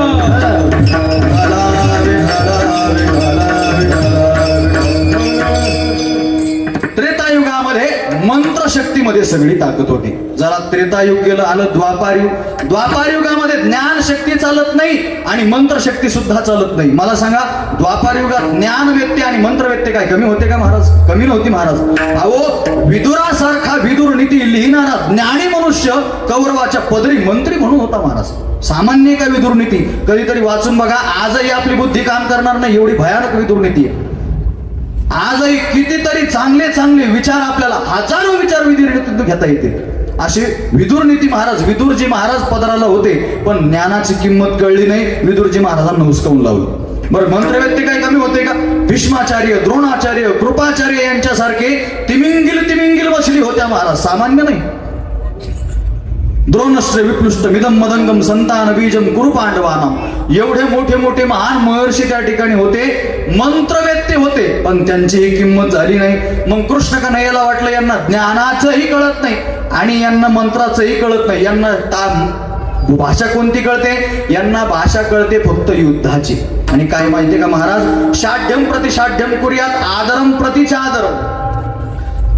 त्रेतायुगामध्ये मंत्रशक्तीमध्ये सगळी ताकद होती. जरा त्रेतायुग गेलं, आलं द्वापारयुग. द्वापारयुगामध्ये ज्ञान शक्ती चालत नाही आणि मंत्रशक्ती सुद्धा चालत नाही. मला सांगा, द्वापारयुगात ज्ञान व्यक्ती आणि मंत्र व्यक्ती काय कमी होते का महाराज? कमी नव्हती महाराज. अहो, विदुरासारखा विदुर नीती लिहिणारा ज्ञानी मनुष्य कौरवाच्या पदरी मंत्री म्हणून होता महाराज. सामान्य काय विदुर नीती? कधीतरी वाचून बघा. आजही आपली बुद्धी काम करणार नाही एवढी भयानक विदुर नीती आहे. आजही कितीतरी चांगले चांगले विचार आपल्याला हजारो विचार विदुर घेता येते. असे विदुर नीती महाराज. विदुरजी महाराज पदराला होते पण ज्ञानाची किंमत कळली नाही. विदुरजी महाराजांना हुसकावून लावलं. बरं, मंत्र व्यक्ती काही कमी होते का? भीष्माचार्य, द्रोणाचार्य, कृपाचार्य यांच्यासारखे तिमिंगिल बसली होत्या महाराज. सामान्य नाही. द्रोणश्च विप्लुष्ट मिदम मदंगम संतान बीजम कुरु पांडवानाम. एवढे मोठे मोठे महान महर्षी त्या ठिकाणी होते, मंत्रवेत्ते होते, पण त्यांची किंमत झाली नाही. मग कृष्ण कन्हैयाला वाटलं यांना ज्ञानाचंही कळत नाही आणि यांना मंत्राचंही कळत नाही. यांना भाषा कोणती कळते? यांना भाषा कळते फक्त युद्धाची. आणि काय माहितीये का महाराज? शाढ्यम प्रतिशाढ्यम कुर्यात आदरम प्रतिचादरम.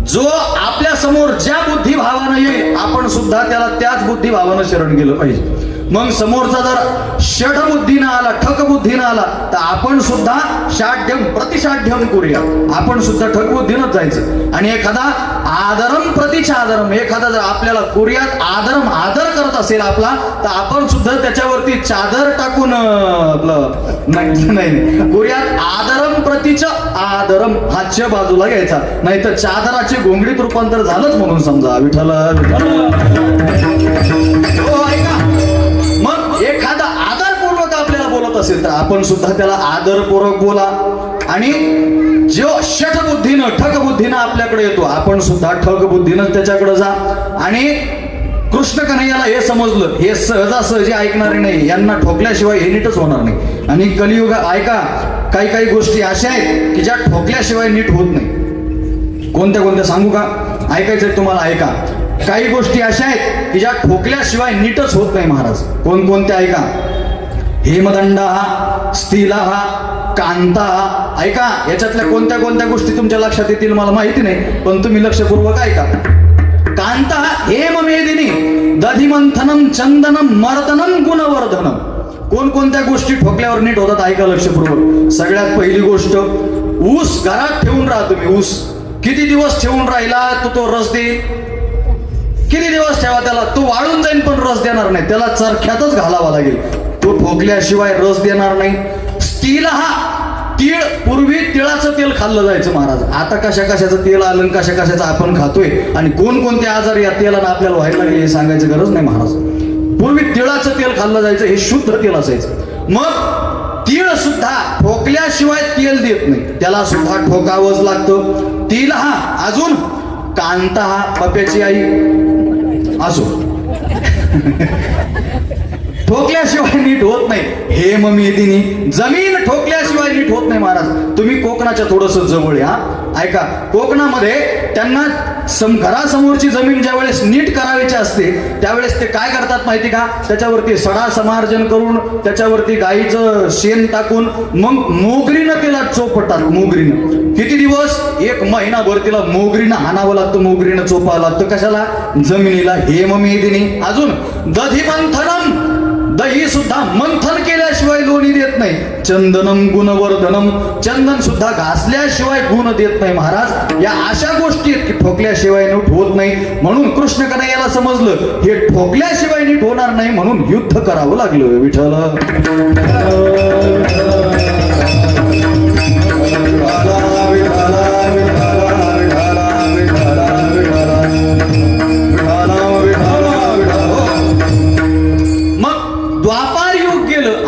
जो आपल्या समोर ज्या बुद्धिभावानं येईल आपण सुद्धा त्याला त्याच बुद्धिभावानं शरण गेलं पाहिजे. मग समोरचा जर षड बुद्धीनं आला, ठक बुद्धीनं आला, तर आपण सुद्धा शाढ्यम प्रतिशाढ्यम करूया. आपण सुद्धा ठक बुद्धीनंच जायचं. आणि एखादा आदरम प्रतिचादरम, एखादा जर आपल्याला कुर्यात आदरम आदर करत असेल आपला, तर आपण सुद्धा त्याच्यावरती चादर टाकून आपलं नाही कुर्यात आदरम प्रतिच आदरम हाच्या बाजूला घ्यायचा, नाही तर चादराची घोंगडीत रूपांतर झालंच म्हणून समजा. विठ्ठल हो, ऐका. मग एखादा आदरपूर्वक आपल्याला बोलत असेल तर आपण सुद्धा त्याला आदरपूर्वक बोला. आणि जो शठ बुद्धीनं ठक बुद्धीनं आपल्याकडे येतो आपण सुद्धा ठक बुद्धीनं त्याच्याकडे जा. आणि कृष्ण कन्हैयाला हे समजलं, हे सहजासहजी ऐकणारे नाही, यांना ठोकल्याशिवाय हे नीटच होणार नाही. आणि कलियुग ऐका, काही काही गोष्टी अशा आहेत की ज्या ठोकल्याशिवाय नीट होत नाही. कोणत्या कोणत्या सांगू का? ऐकायचंय तुम्हाला? ऐका. काही गोष्टी अशा आहेत की ज्या ठोकल्याशिवाय नीटच होत नाही महाराज. कोणकोणत्या ऐका? हेमदंडा, स्थिला, कांता. ऐका, याच्यातल्या कोणत्या कोणत्या गोष्टी तुमच्या लक्षात येतील मला माहिती नाही, पण तुम्ही लक्षपूर्वक ऐका. कांता हेममेदिनी दधिमंथनम चंदनम मर्दनम गुणवर्धनम. कोणकोणत्या गोष्टी ठोकल्यावर नीट होतात ऐका लक्षपूर्वक. सगळ्यात पहिली गोष्ट, ऊस घरात ठेवून राहा तुम्ही. ऊस किती दिवस ठेवून राहिला तो रस देईल? किती दिवस ठेवा त्याला? तो वाळून जाईल पण रस देणार नाही. त्याला चरख्यातच घालावा लागेल. तो ठोकल्याशिवाय रस देणार नाही. स्टील हा तीळ, पूर्वी तिळाचं तेल खाल्लं जायचं महाराज. आता कशा कशाचं तेल आलं, कशा कशाचं आपण खातोय आणि कोणकोणते आजार या तेलानं आपल्याला व्हायला लागले हे सांगायची गरज नाही महाराज. पूर्वी तिळाचं तेल खाल्लं जायचं, हे शुद्ध तेल असायचं. मग तीळ सुद्धा ठोकल्याशिवाय तेल देत नाही, त्याला सुद्धा ठोकावंच लागतं. तीळ हा. अजून कांता हा, पप्याची आई असो, ठोकल्याशिवाय नीट होत नाही. हेममेदिनी, जमीन ठोकल्याशिवाय नीट होत नाही महाराज. तुम्ही कोकणाच्या थोडस जवळ या. ऐका, कोकणामध्ये त्यांना घरासमोरची जमीन ज्या वेळेस नीट करायची असते त्यावेळेस ते काय करतात माहिती का? त्याच्यावरती सडा समार्जन करून त्याच्यावरती गाईचं शेण टाकून मग मोगरीनं तिला चोपटतात. मोगरीनं किती दिवस? 1 महिनाभर तिला मोगरीनं हाणावं लागतं, मोगरीनं चोपावं लागतं. कशाला? जमिनीला. हेममेदिनी. अजून दधिमंथनम, दही सुद्धा मंथन केल्याशिवाय लोणी देत नाही. चंदनम गुणवर्धनम, चंदन सुद्धा घासल्याशिवाय गुण देत नाही महाराज. या अशा गोष्टी आहेत की ठोकल्याशिवाय नीट होत नाही. म्हणून कृष्ण कन्हैयाला समजलं हे ठोकल्याशिवाय नीट होणार नाही, म्हणून युद्ध करावं लागलं. विठ्ठल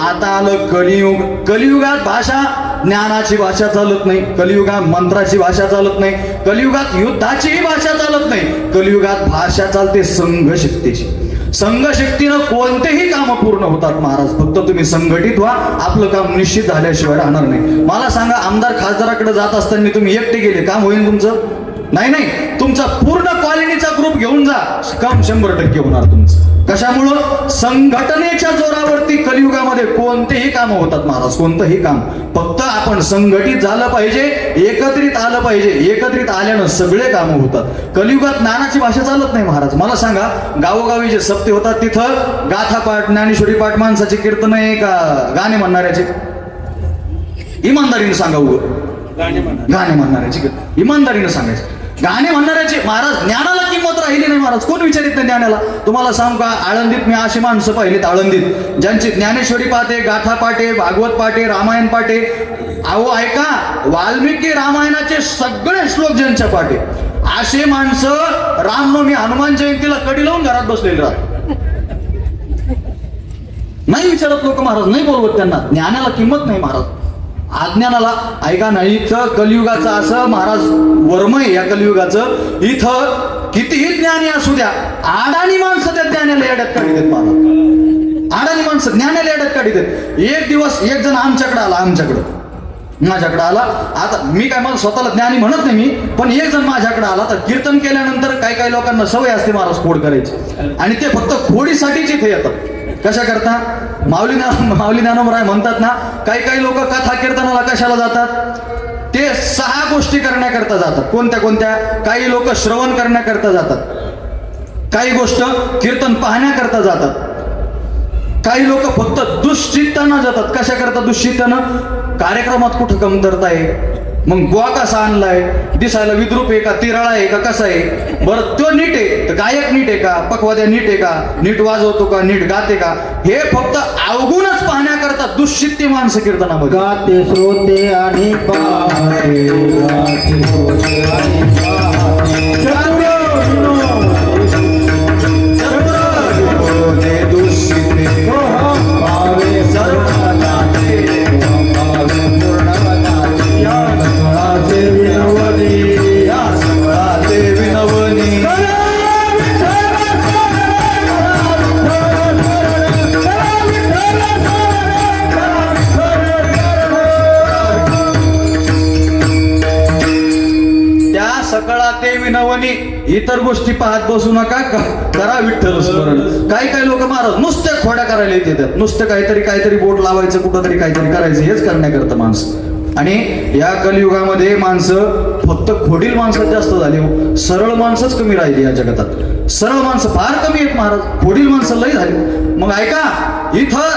आता आलं कलियुग. कलियुगात भाषा ज्ञानाची भाषा चालत नाही, कलियुगात मंत्राची भाषा चालत नाही, कलियुगात युद्धाचीही भाषा चालत नाही, कलियुगात भाषा चालते संघ शक्तीची. संघ शक्तीनं कोणतेही काम पूर्ण होतात महाराज. फक्त तुम्ही संघटित व्हा, आपलं काम निश्चित झाल्याशिवाय राहणार नाही. मला सांगा, आमदार खासदाराकडे जात असताना तुम्ही एकटे गेले, काम होईल तुमचं? नाही, तुमचा पूर्ण कॉलनीचा ग्रुप घेऊन जा, काम 100% होणार तुमचं. कशामुळं? संघटनेच्या जोरावरती कलियुगामध्ये कोणतेही काम होतात महाराज, कोणतंही काम. फक्त आपण संघटित झालं पाहिजे, एकत्रित आलं पाहिजे. एकत्रित आल्यानं सगळे काम होतात. कलियुगात ज्ञानाची भाषा चालत नाही महाराज. मला सांगा, गावोगावी जे सप्ते होतात तिथं गाथा पाठ, ज्ञानेश्वरी पाठ, माणसाची कीर्तन आहे का गाणे म्हणणाऱ्याचे? इमानदारीने सांगा. गाणे म्हणणाऱ्याची इमानदारीने सांगायचं. गाणे म्हणणाऱ्याचे महाराज, ज्ञानाला किंमत राहिली नाही महाराज. कोण विचारित नाही ज्ञानाला? तुम्हाला सांगू का, आळंदीत मी अशी माणसं पाहिलीत आळंदीत, ज्यांची ज्ञानेश्वरी पाठे, गाथा पाठे, भागवत पाठे, रामायण पाठे. अहो ऐका, वाल्मिकी रामायणाचे सगळे श्लोक ज्यांच्या पाठे, असे माणसं रामनवमी, हनुमान जयंतीला कडी लावून घरात बसलेले राहतात. नाही विचारत लोक महाराज, नाही बोलवत त्यांना. ज्ञानाला किंमत नाही महाराज, अज्ञानाला. ऐका ना, इथं कलियुगाचं असं महाराज वर्म आहे या कलियुगाचं. इथं कितीही ज्ञानी असू द्या, आडाणी माणसं त्या ज्ञानाला येड्यात काढी देत महाराज. आडाणी माणसं ज्ञानाला येड्यात काढी देत. एक दिवस एक जण आमच्याकडे आला, माझ्याकडे आला. आता मी काय, मला स्वतःला ज्ञानी म्हणत नाही मी, पण एक जण माझ्याकडे आला. तर कीर्तन केल्यानंतर काही लोकांना सवय असते महाराज खोड करायची, आणि ते फक्त खोडीसाठीच इथे येतात. कशा करता? माऊली ज्ञानोबराय म्हणतात ना, काही लोक कथा कीर्तनाला कशाला जातात? ते 6 गोष्टी करण्याकरता जातात. कोणत्या? काही लोक श्रवण करण्याकरता जातात, काही गोष्ट कीर्तन पाहण्याकरता जातात, काही लोक फक्त दुश्चित्तानं जातात. कशा करता दुश्चित्तानं? कार्यक्रमात कुठं कमतरता आहे, मग गोवा कसा आणलाय, दिसायला विद्रूप आहे का, तिराळा आहे का, कसा आहे, बरं तो नीट आहे तर गायक नीट आहे का, पखवाद्या नीट आहे का, नीट वाजवतो का, नीट गाते का, हे फक्त अवगुणच पाहण्याकरता दुश्चित्ती माणसं कीर्तनामध्ये. गाते श्रोते आणि पाहते, गाते श्रोते आणि पाहते. दुश्चित्ते पावे सर्वनाथे, पावे पूर्णवनाथे, या सगळाचे विनवनी, या सगळाचे विनवनी. सकळा ते विनवनी. इतर गोष्टी पाहत बसू नका, करा विठ्ठल स्मरण. काही लोक महाराज नुसत्या खोड्या करायला येतात, नुसतं काहीतरी बोट लावायचं, कुठंतरी काहीतरी करायचं, हेच करण्याकरता माणसं. आणि या कलियुगामध्ये माणसं फक्त खोडील माणसं जास्त झाली, सरळ माणसंच कमी राहिली या जगतात. सरळ माणसं फार कमी आहेत महाराज, खोडील माणसं लई झाली. मग ऐका, इथं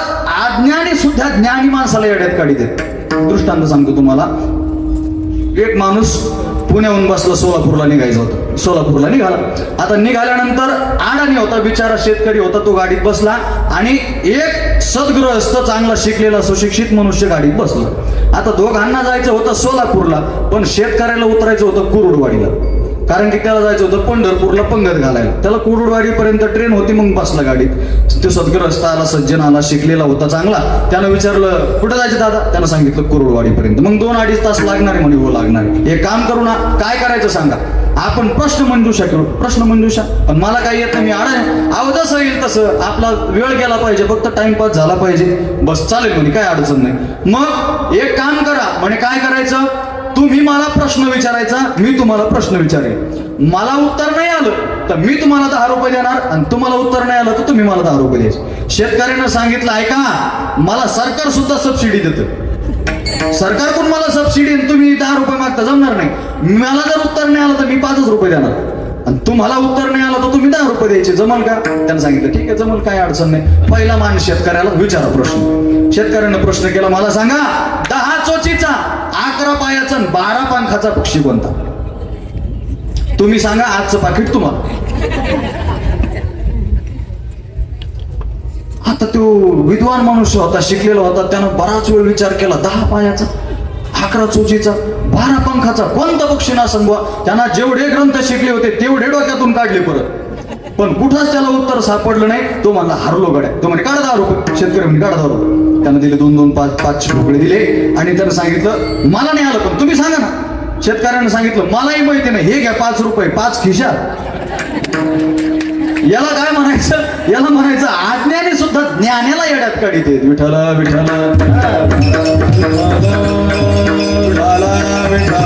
अज्ञानी सुद्धा ज्ञानी माणसाला येड्यात काढी देत. दृष्टांत सांगतो तुम्हाला. एक माणूस पुण्याहून बसला, सोलापूरला निघायचं होतं. सोलापूरला निघाला. आता निघाल्यानंतर अडाणी होता, बिचारा शेतकरी होता, तो गाडीत बसला. आणि एक सद्गृहस्थ, चांगला शिकलेला सुशिक्षित मनुष्य गाडीत बसला. आता दोघांना जायचं होतं सोलापूरला, पण शेतकऱ्याला उतरायचं होतं कुरुडवाडीला. कारण की त्याला जायचं होतं पंढरपूरला पंगत घालायला. त्याला कुरुडवाडीपर्यंत ट्रेन होती. मग बसला गाडीत. तो सद्गृहस्थ आला, सज्जन आला, शिकलेला होता चांगला. त्यानं विचारलं, कुठं जायचं दादा? त्यानं सांगितलं कुरुडवाडीपर्यंत. मग 2-2.5 तास लागणार आहे म्हणे. हो लागणार. एक काम करू ना, काय करायचं सांगा? आपण प्रश्नमंजुषा करू. प्रश्नमंजुषा? पण मला काही येत नाही, मी अडाणी. अहो जसं येईल तसं, आपला वेळ गेला पाहिजे, फक्त टाइमपास झाला पाहिजे, बस चालेल म्हणे, काय अडचण नाही. मग एक काम करा म्हणे, काय करायचं? तुम्ही मला प्रश्न विचारायचा, मी तुम्हाला प्रश्न विचारेन. मला उत्तर नाही आलं तर मी तुम्हाला 10 रुपये देणार, आणि तुम्हाला उत्तर नाही आलं तर तुम्ही मला 10 रुपये द्यायचे. शेतकऱ्यांना सांगितलं, ऐका, मला सरकार सुद्धा सबसिडी देतं. सरकारकडून मला सबसिडी, तुम्ही 10 रुपये मागता, जमणार नाही. मला जर उत्तर नाही आलं तर मी 5 रुपये देणार, आणि तुम्हाला उत्तर नाही आलं तर तुम्ही 10 रुपये द्यायचे. जमल का? त्यांना सांगितलं, ठीक आहे जमल, काय अडचण नाही. पहिला मान शेतकऱ्याला विचारा प्रश्न. शेतकऱ्यानं प्रश्न केला, मला सांगा, 10 चोचीचा, 11 पायाचा, 12 पंखाचा पक्षी कोणता? तुम्ही सांगा, आजचं पाकिट तुम्हाला. आता तो विद्वान मनुष्य होता, शिकलेला होता, त्यानं बराच वेळ विचार केला. 10 पायाचा, 11 चोचीचा, 12 पंखाचा कोणता पक्षी ना सांगवा. त्यांना जेवढे ग्रंथ शिकले होते तेवढे डोक्यातून काढले परत, पण कुठंच त्याला उत्तर सापडलं नाही. तो म्हणला, हरलो गड्या. तो म्हणे, काढा 10 रुपये. शेतकरी म्हणे, काढा 10 रुपये. त्यांना दिले 2-2, 5-5 ठोकळे दिले आणि त्यानं सांगितलं मला नाही आलं पण तुम्ही सांगा ना. शेतकऱ्यानं सांगितलं मलाही माहिती नाही, हे घ्या 5 रुपये 5 खिशात. याला काय म्हणायचं, याला म्हणायचं आज्ञाने सुद्धा ज्ञानाला येड्यात काढीत आहेत. विठ्ठल विठ्ठल विठ्ठल विठ्ठल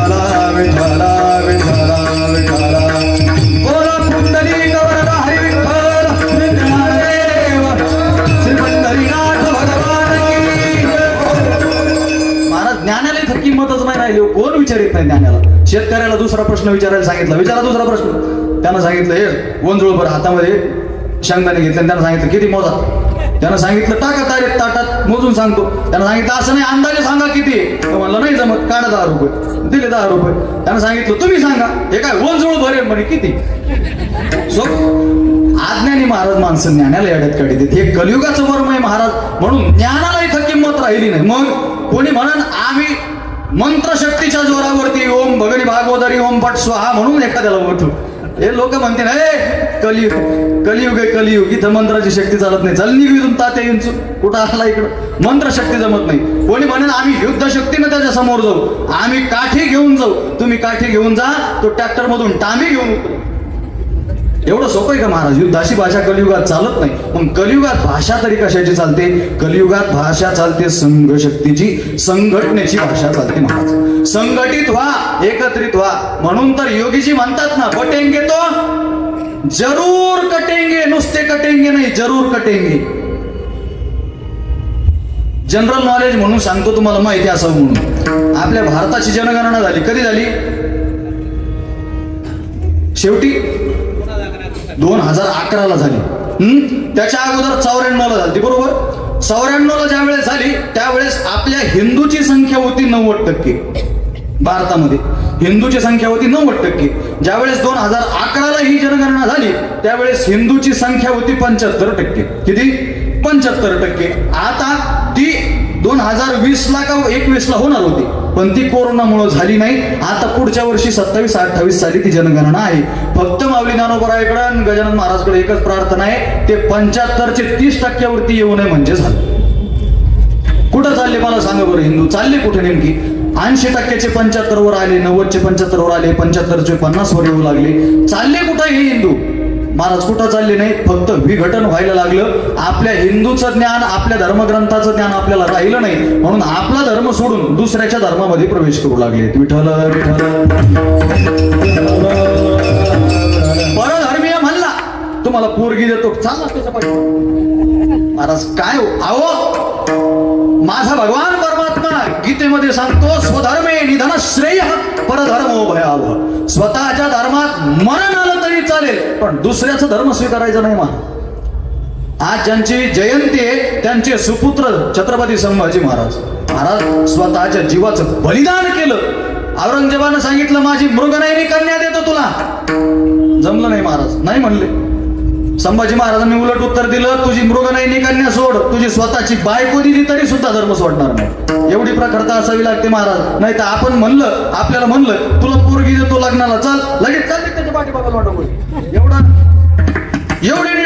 विठ्ठल विठ्ठल बोला पुंडलिक वरदा हरी विठ्ठल ज्ञानदेव श्री पंढरीनाथ भगवान की जय. महाराज ज्ञानाला इथं किंमतच नाही राहिली, कोण विचारित नाही ज्ञानाला. शेतकऱ्याला दुसरा प्रश्न विचारायला सांगितला, विचारा दुसरा प्रश्न. त्यानं सांगितलं हे वंजुळ भर हातामध्ये शेंगदाणे घेतले, त्यानं सांगितलं किती मोजा. त्यानं सांगितलं टाका तारीख ताटात मोजून सांगतो. त्यानं सांगितलं असं नाही अंदाजे सांगा किती. म्हणलं नाही जमत, काढा 10 रुपये, दिले 10 रुपये. त्यानं सांगितलं तुम्ही सांगा, हे काय वंजुळ भरेल म्हणे किती. सो आज्ञानी महाराज माणसं ज्ञानाला येड्यात काढीत. हे कलियुगाचं वर्म आहे महाराज, म्हणून ज्ञानाला इथं किंमत राहिली नाही. मग कोणी म्हणन आम्ही मंत्रशक्तीच्या जोरावरती ओम भगनी भागवतारी ओम पट स्वाहा म्हणून एखाद्याला ओळखू. हे लोक म्हणते ना हे कलियुग कलियुग आहे कलियुग, इथं मंत्राची शक्ती चालत नाही, चल निघ इथून तात्या इंच कुठं आला इकडं, मंत्रशक्ती जमत नाही. कोणी म्हणेन आम्ही युद्ध शक्तीनं त्याच्या समोर जाऊ, आम्ही काठी घेऊन जाऊ. तुम्ही काठी घेऊन जा, तो ट्रॅक्टर मधून टामी घेऊन उतरू. एवढं सोपं आहे का महाराज? युद्धाची भाषा कलियुगात चालत नाही. मग कलियुगात भाषा तरी कशाची चालते? कलियुगात भाषा चालते संघ शक्तीची, संघटनेची भाषा चालते महाराज. संघटित व्हा, एकत्रित व्हा. म्हणून तर योगीजी म्हणतात ना बटेंगे तो जरूर कटेंगे, नुसते कटेंगे नाही जरूर कटेंगे. जनरल नॉलेज म्हणून सांगतो तुम्हाला माहिती असावं म्हणून. आपल्या भारताची जनगणना झाली, कधी झाली? शेवटी 2011ला झाली. त्याच्या अगोदर 94ला झाली, बरोबर. 94ला ज्या वेळेस झाली त्यावेळेस आपल्या हिंदूची संख्या होती 90%. भारतामध्ये हिंदूची संख्या होती 90%. ज्यावेळेस 2011ला ही जनगणना झाली त्यावेळेस हिंदूची संख्या होती 75%. किती? 75%. आता ती 2020ला का 21ला होणार होती, पण ती कोरोनामुळे झाली नाही. आता पुढच्या वर्षी 27-28 साली ती जनगणना आहे. फक्त माऊली ज्ञानोबरायाकडे आणि गजानन महाराजकडे एकच प्रार्थना आहे, ते 75चे 30% येऊ नये म्हणजे झालं. कुठं चालले मला सांगा बरं, हिंदू चालले कुठे नेमकी? 80%चे 75 वर आले, 90चे 75 वर आले, 75चे 50 वर येऊ लागले. चालले कुठं हे हिंदू? महाराज कुठं चालले नाही, फक्त विघटन व्हायला लागलं. आपल्या हिंदूचं ज्ञान, आपल्या धर्मग्रंथाचं ज्ञान आपल्याला राहिलं नाही, म्हणून आपला धर्म सोडून दुसऱ्याच्या धर्मामध्ये प्रवेश करू लागले. विठ्ठल विठ्ठल. परधर्मीय म्हणला तुम्हाला पोरगी देतो, चालला त्याच्या पाठी. महाराज काय आहो, माझा भगवान परमात्मा गीतेमध्ये सांगतो स्वधर्मे निधन श्रेय परधर्मो भयावह. स्वतःच्या धर्मात मरण आलं तरी चालेल, पण दुसऱ्याचा धर्म स्वीकारायचा नाही. आज ज्यांची जयंती आहे त्यांचे सुपुत्र छत्रपती संभाजी महाराज, महाराज स्वतःच्या जीवाचं बलिदान केलं. औरंगजेबानं सांगितलं माझी मृगनयनी कन्या देतो तुला, जमलं नाही महाराज, नाही म्हणले. संभाजी महाराजांनी उलट उत्तर दिलं, तुझी मृगनयनी कन्या सोड, तुझी स्वतःची बायको दिली तरी सुद्धा धर्म सोडणार नाही. एवढी प्रखरता असावी लागते महाराज. नाही तर आपण म्हणलं, आपल्याला म्हणलं तुला पोरगी देतो लग्नाला, चल लगेच चालते त्याच्या पाठी बघायला वाटत. एवढे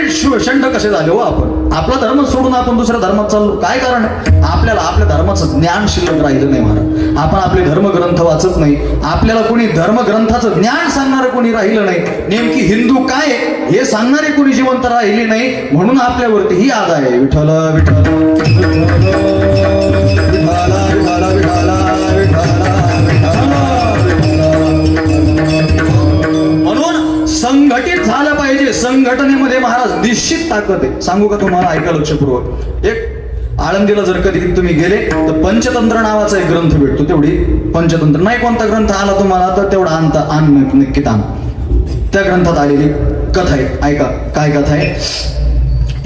शंड कसे झाले हो आपण? आपला धर्म सोडून आपण दुसऱ्या धर्मात चाललो, काय कारण? आपल्याला आपल्या धर्माचं ज्ञान शिल्लक राहिलं नाही महाराज. आपण आपले धर्मग्रंथ वाचत नाही, आपल्याला कोणी धर्मग्रंथाचं ज्ञान सांगणारं कोणी राहिलं नाही. नेमकी हिंदू काय हे सांगणारे कोणी जिवंत राहिले नाही, म्हणून आपल्यावरती ही आग आहे. विठ्ठल विठ्ठल म्हणून संघटित झालं पाहिजे. संघटनेमध्ये महाराज निश्चित ताकद आहे. सांगू का तुम्हाला, ऐका लक्षपूर्वक. एक आळंदीला जर कधी तुम्ही गेले तर पंचतंत्र नावाचा एक ग्रंथ भेटतो. तेवढी पंचतंत्र नाही कोणता ग्रंथ आला तुम्हाला तर तेवढा नक्कीच आण. त्या ग्रंथात आलेली कथा आहे, ऐका काय कथा आहे.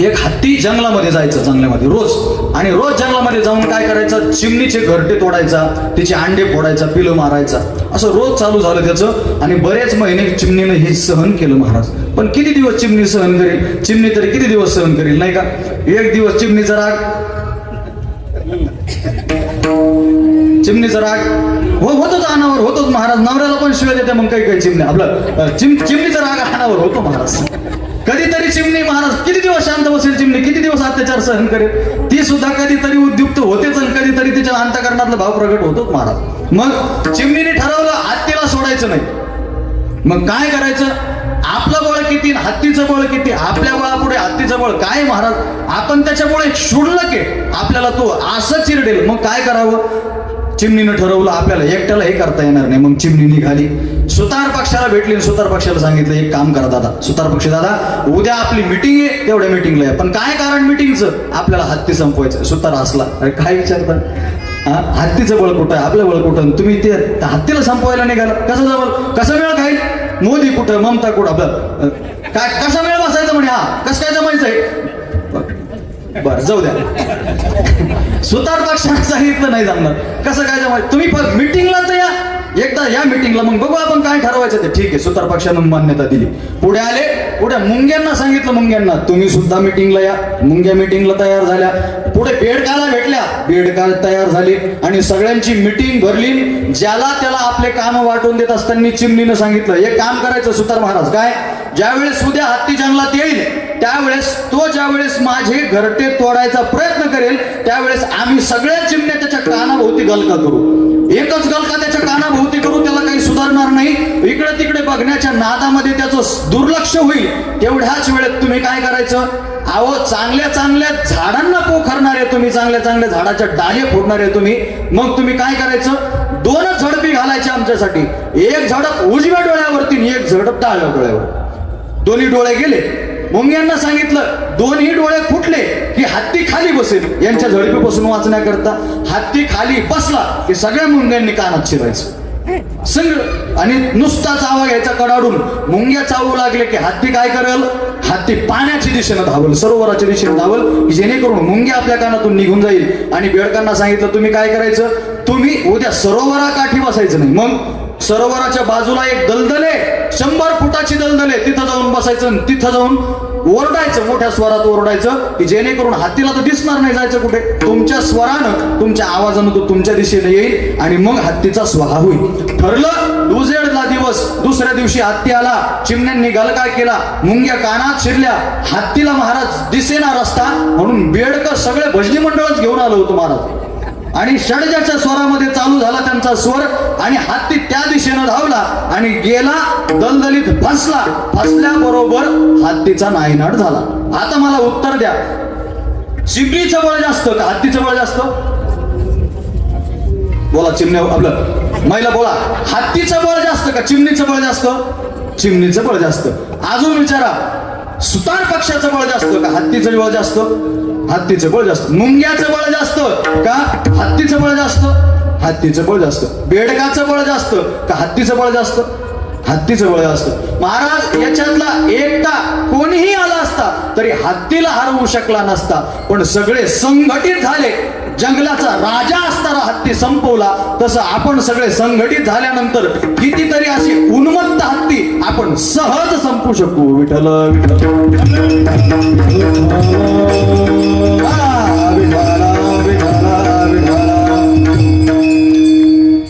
एक हत्ती जंगलामध्ये जायचं, जंगलामध्ये रोज, आणि रोज जंगलामध्ये जाऊन काय करायचं, चिमणीचे घरटे तोडायचा, तिचे अंडे फोडायचा, पिलं मारायचा, असं रोज चालू झालं त्याचं. आणि बरेच महिने चिमणीनं हे सहन केलं महाराज. पण किती दिवस चिमणी सहन करेल? चिमणी तरी किती दिवस सहन करेल, नाही का? एक दिवस चिमणीचा राग होतोच अनावर होतोच महाराज. नवऱ्याला पण शिवाय देते मग काही चिमणी आपलं चिमणीचा राग अनावर होतो महाराज. कधीतरी चिमणी महाराज किती दिवस शांत बसेल चिमणी, किती दिवस अत्याचार सहन करेल, ती सुद्धा कधीतरी उद्युक्त होतेच आणि कधीतरी तिच्या अंतःकरणातला भाव प्रगट होतोच महाराज. मग चिमणीने ठरवलं हत्तीला सोडायचं नाही. मग काय करायचं, आपलं बळ किती हत्तीचं बळ किती, आपल्या बळापुढे हत्तीचं बळ काय महाराज, आपण त्याच्यामुळे सोडलं की आपल्याला तो असं चिरडेल. मग काय करावं, चिमणीनं ठरवलं आपल्याला एकट्याला हे करता येणार नाही. मग चिमणी निघाली, सुतार पक्षाला भेटली, सुतार पक्षाला सांगितलं एक काम करा दादा, सुतार पक्ष दादा उद्या आपली मिटिंग आहे, तेवढ्या मिटिंगला या. पण काय कारण मिटिंगचं, आपल्याला हत्ती संपवायचं. सुतार असला, अरे काय विचारता, हत्तीचं बळ कुठं आहे, आपलं बळ कुठं, तुम्ही ते हत्तीला संपवायला निघाला, कसं जवळ कसं वेळ खाईल, मोदी कुठं, ममता कुठं, आपलं काय कसा वेळ बसायचं म्हणे, हा कसं काय जमायचंय, बर जाऊ द्या. सुतार पक्षाने सांगितलं नाही जमणार, कसं काय जमायचं, तुम्ही मिटिंगला तर या, एकदा या मिटिंगला, मग बघू आपण काय ठरवायचं ते. ठीक आहे, सुतार पक्षानं मान्यता दिली. पुढे आले, पुढे मुंग्यांना सांगितलं, मुंग्यांना तुम्ही सुद्धा मिटिंगला या. मुंग्या मिटिंगला तयार झाल्या. पुढे बेडकाला भेटल्या, बेडकाल तयार झाली आणि सगळ्यांची मिटिंग भरली. ज्याला त्याला आपले काम वाटून देत असताना चिमणीनं सांगितलं एक काम करायचं सुतार महाराज, काय, ज्यावेळेस उद्या हत्ती जंगलात येईल त्यावेळेस तो ज्यावेळेस माझे घरटे तोडायचा प्रयत्न करेल त्यावेळेस आम्ही सगळ्या चिमण्या त्याच्या कानाभोवती गलका करू. एकच गलका त्याच्या कानाभोवती करू, त्याला काही सुधारणार नाही. इकडे तिकडे बघण्याच्या नादामध्ये त्याचं दुर्लक्ष होईल. तेवढ्याच वेळेत तुम्ही काय करायचं, अहो चांगल्या चांगल्या झाडांना पोखरणारे तुम्ही, चांगल्या चांगल्या झाडाच्या डाळे फोडणारे तुम्ही, मग तुम्ही काय करायचं, दोनच झडपी घालायचे आमच्यासाठी. एक झडप उजव्या डोळ्यावरती, एक झडप डाव्या डोळ्यावर. दोन्ही डोळे गेले. मुंग्यांना सांगितलं दोन्ही डोळे फुटले की हत्ती खाली बसेल. यांच्या झडपीपासून वाचण्याकरता हत्ती खाली बसला की सगळ्या मुंग्यांनी कानात शिरायचं सगळं, आणि नुसता चावा घ्यायचा कडाडून. मुंग्या चावू लागले की हत्ती काय करेल, हत्ती पाण्याच्या दिशेनं धावल, सरोवराच्या दिशेने धावल, जेणेकरून मुंग्या आपल्या कानातून निघून जाईल. आणि बेडकांना सांगितलं तुम्ही काय करायचं, तुम्ही उद्या सरोवराकाठी बसायचं नाही. मग सरोवराच्या बाजूला एक दलदल आहे, 100 फुटाची दलदल आहे, तिथं जाऊन बसायचं, तिथं जाऊन ओरडायचं, मोठ्या स्वरात ओरडायचं की जेणेकरून हत्तीला तर दिसणार नाही जायचं कुठे, तुमच्या स्वरानं तुमच्या आवाजानं तो तुमच्या दिशेने येईल आणि मग हत्तीचा स्वाहा होईल. ठरलं, उजेडला दिवस, दुसऱ्या दिवशी हत्ती आला, चिमण्यांनी गलका केला, मुंग्या कानात शिरल्या, हत्तीला महाराज दिसेना रस्ता, म्हणून बेडक सगळे भजनी मंडळच घेऊन आलं होतं महाराज. आणि षडजाच्या स्वरामध्ये चालू झाला त्यांचा स्वर आणि हत्ती त्या दिशेनं धावला आणि गेला, दलदलीत फसला. फसल्याबरोबर हत्तीचा नायनाट झाला. आता मला उत्तर द्या, चिमणीचं बळ जास्त का हत्तीचं बळ जास्त, बोला चिमण्या, आपलं महिला बोला, हत्तीचं बळ जास्त का चिमणीचं बळ जास्त, चिमणीचं बळ जास्त. अजून विचारा, सुतार पक्षाचं बळ जास्त का हत्तीचं बळ जास्त, हत्तीचं बळ जास्त. मुंग्याचं बळ जास्त का हत्तीचं बळ जास्त, हत्तीचं बळ जास्त. बेडकाचं बळ जास्त का हत्तीचं बळ जास्त, हत्तीचं बळ जास्त. महाराज याच्यातला एकटा कोणीही आला असता तरी हत्तीला हरवू शकला नसता, पण सगळे संघटित झाले. जंगलाचा राजा असणारा हत्ती संपवला, तसं आपण सगळे संघटित झाल्यानंतर कितीतरी अशी उन्मत्त हत्ती आपण सहज संपू शकू. विठ्ठल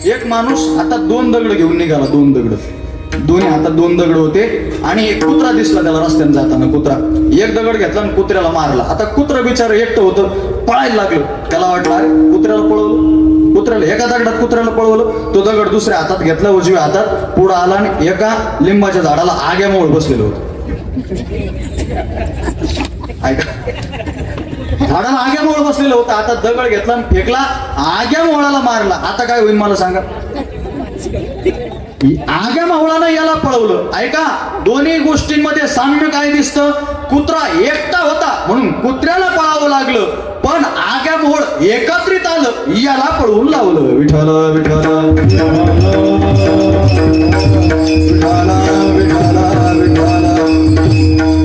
एक माणूस हातात 2 दगड घेऊन निघाला, 2 दगड, दोन्ही हातात 2 दगड होते आणि एक कुत्रा दिसला त्याला रस्त्याने जाताना. कुत्रा एक दगड घेतला आणि कुत्र्याला मारला. आता कुत्र बिचार एकटं होतं, पळायला लागलं. त्याला वाटलं अरे कुत्र्याला पळवलं, कुत्र्याला एका दगडात कुत्र्याला पळवलं. तो दगड दुसऱ्या हातात घेतला, उजव्या हातात, पुढं आला आणि एका लिंबाच्या झाडाला आग्यामोळ बसलेलं होतं. ऐका, झाडाला आग्यामोळ बसलेलं होतं. आता दगड घेतला आणि फेकला, आग्यामोळाला मारला. आता काय होईल मला सांगा, आग्या मावळानं याला पळवलं. ऐका, दोन्ही गोष्टींमध्ये साम्य काय दिसतं, कुत्रा एकटा होता म्हणून कुत्र्याला पळावं लागलं, पण आग्या मोळ एकत्रित आलं, याला पळवून लावलं. विठ्ठल विठ्ठल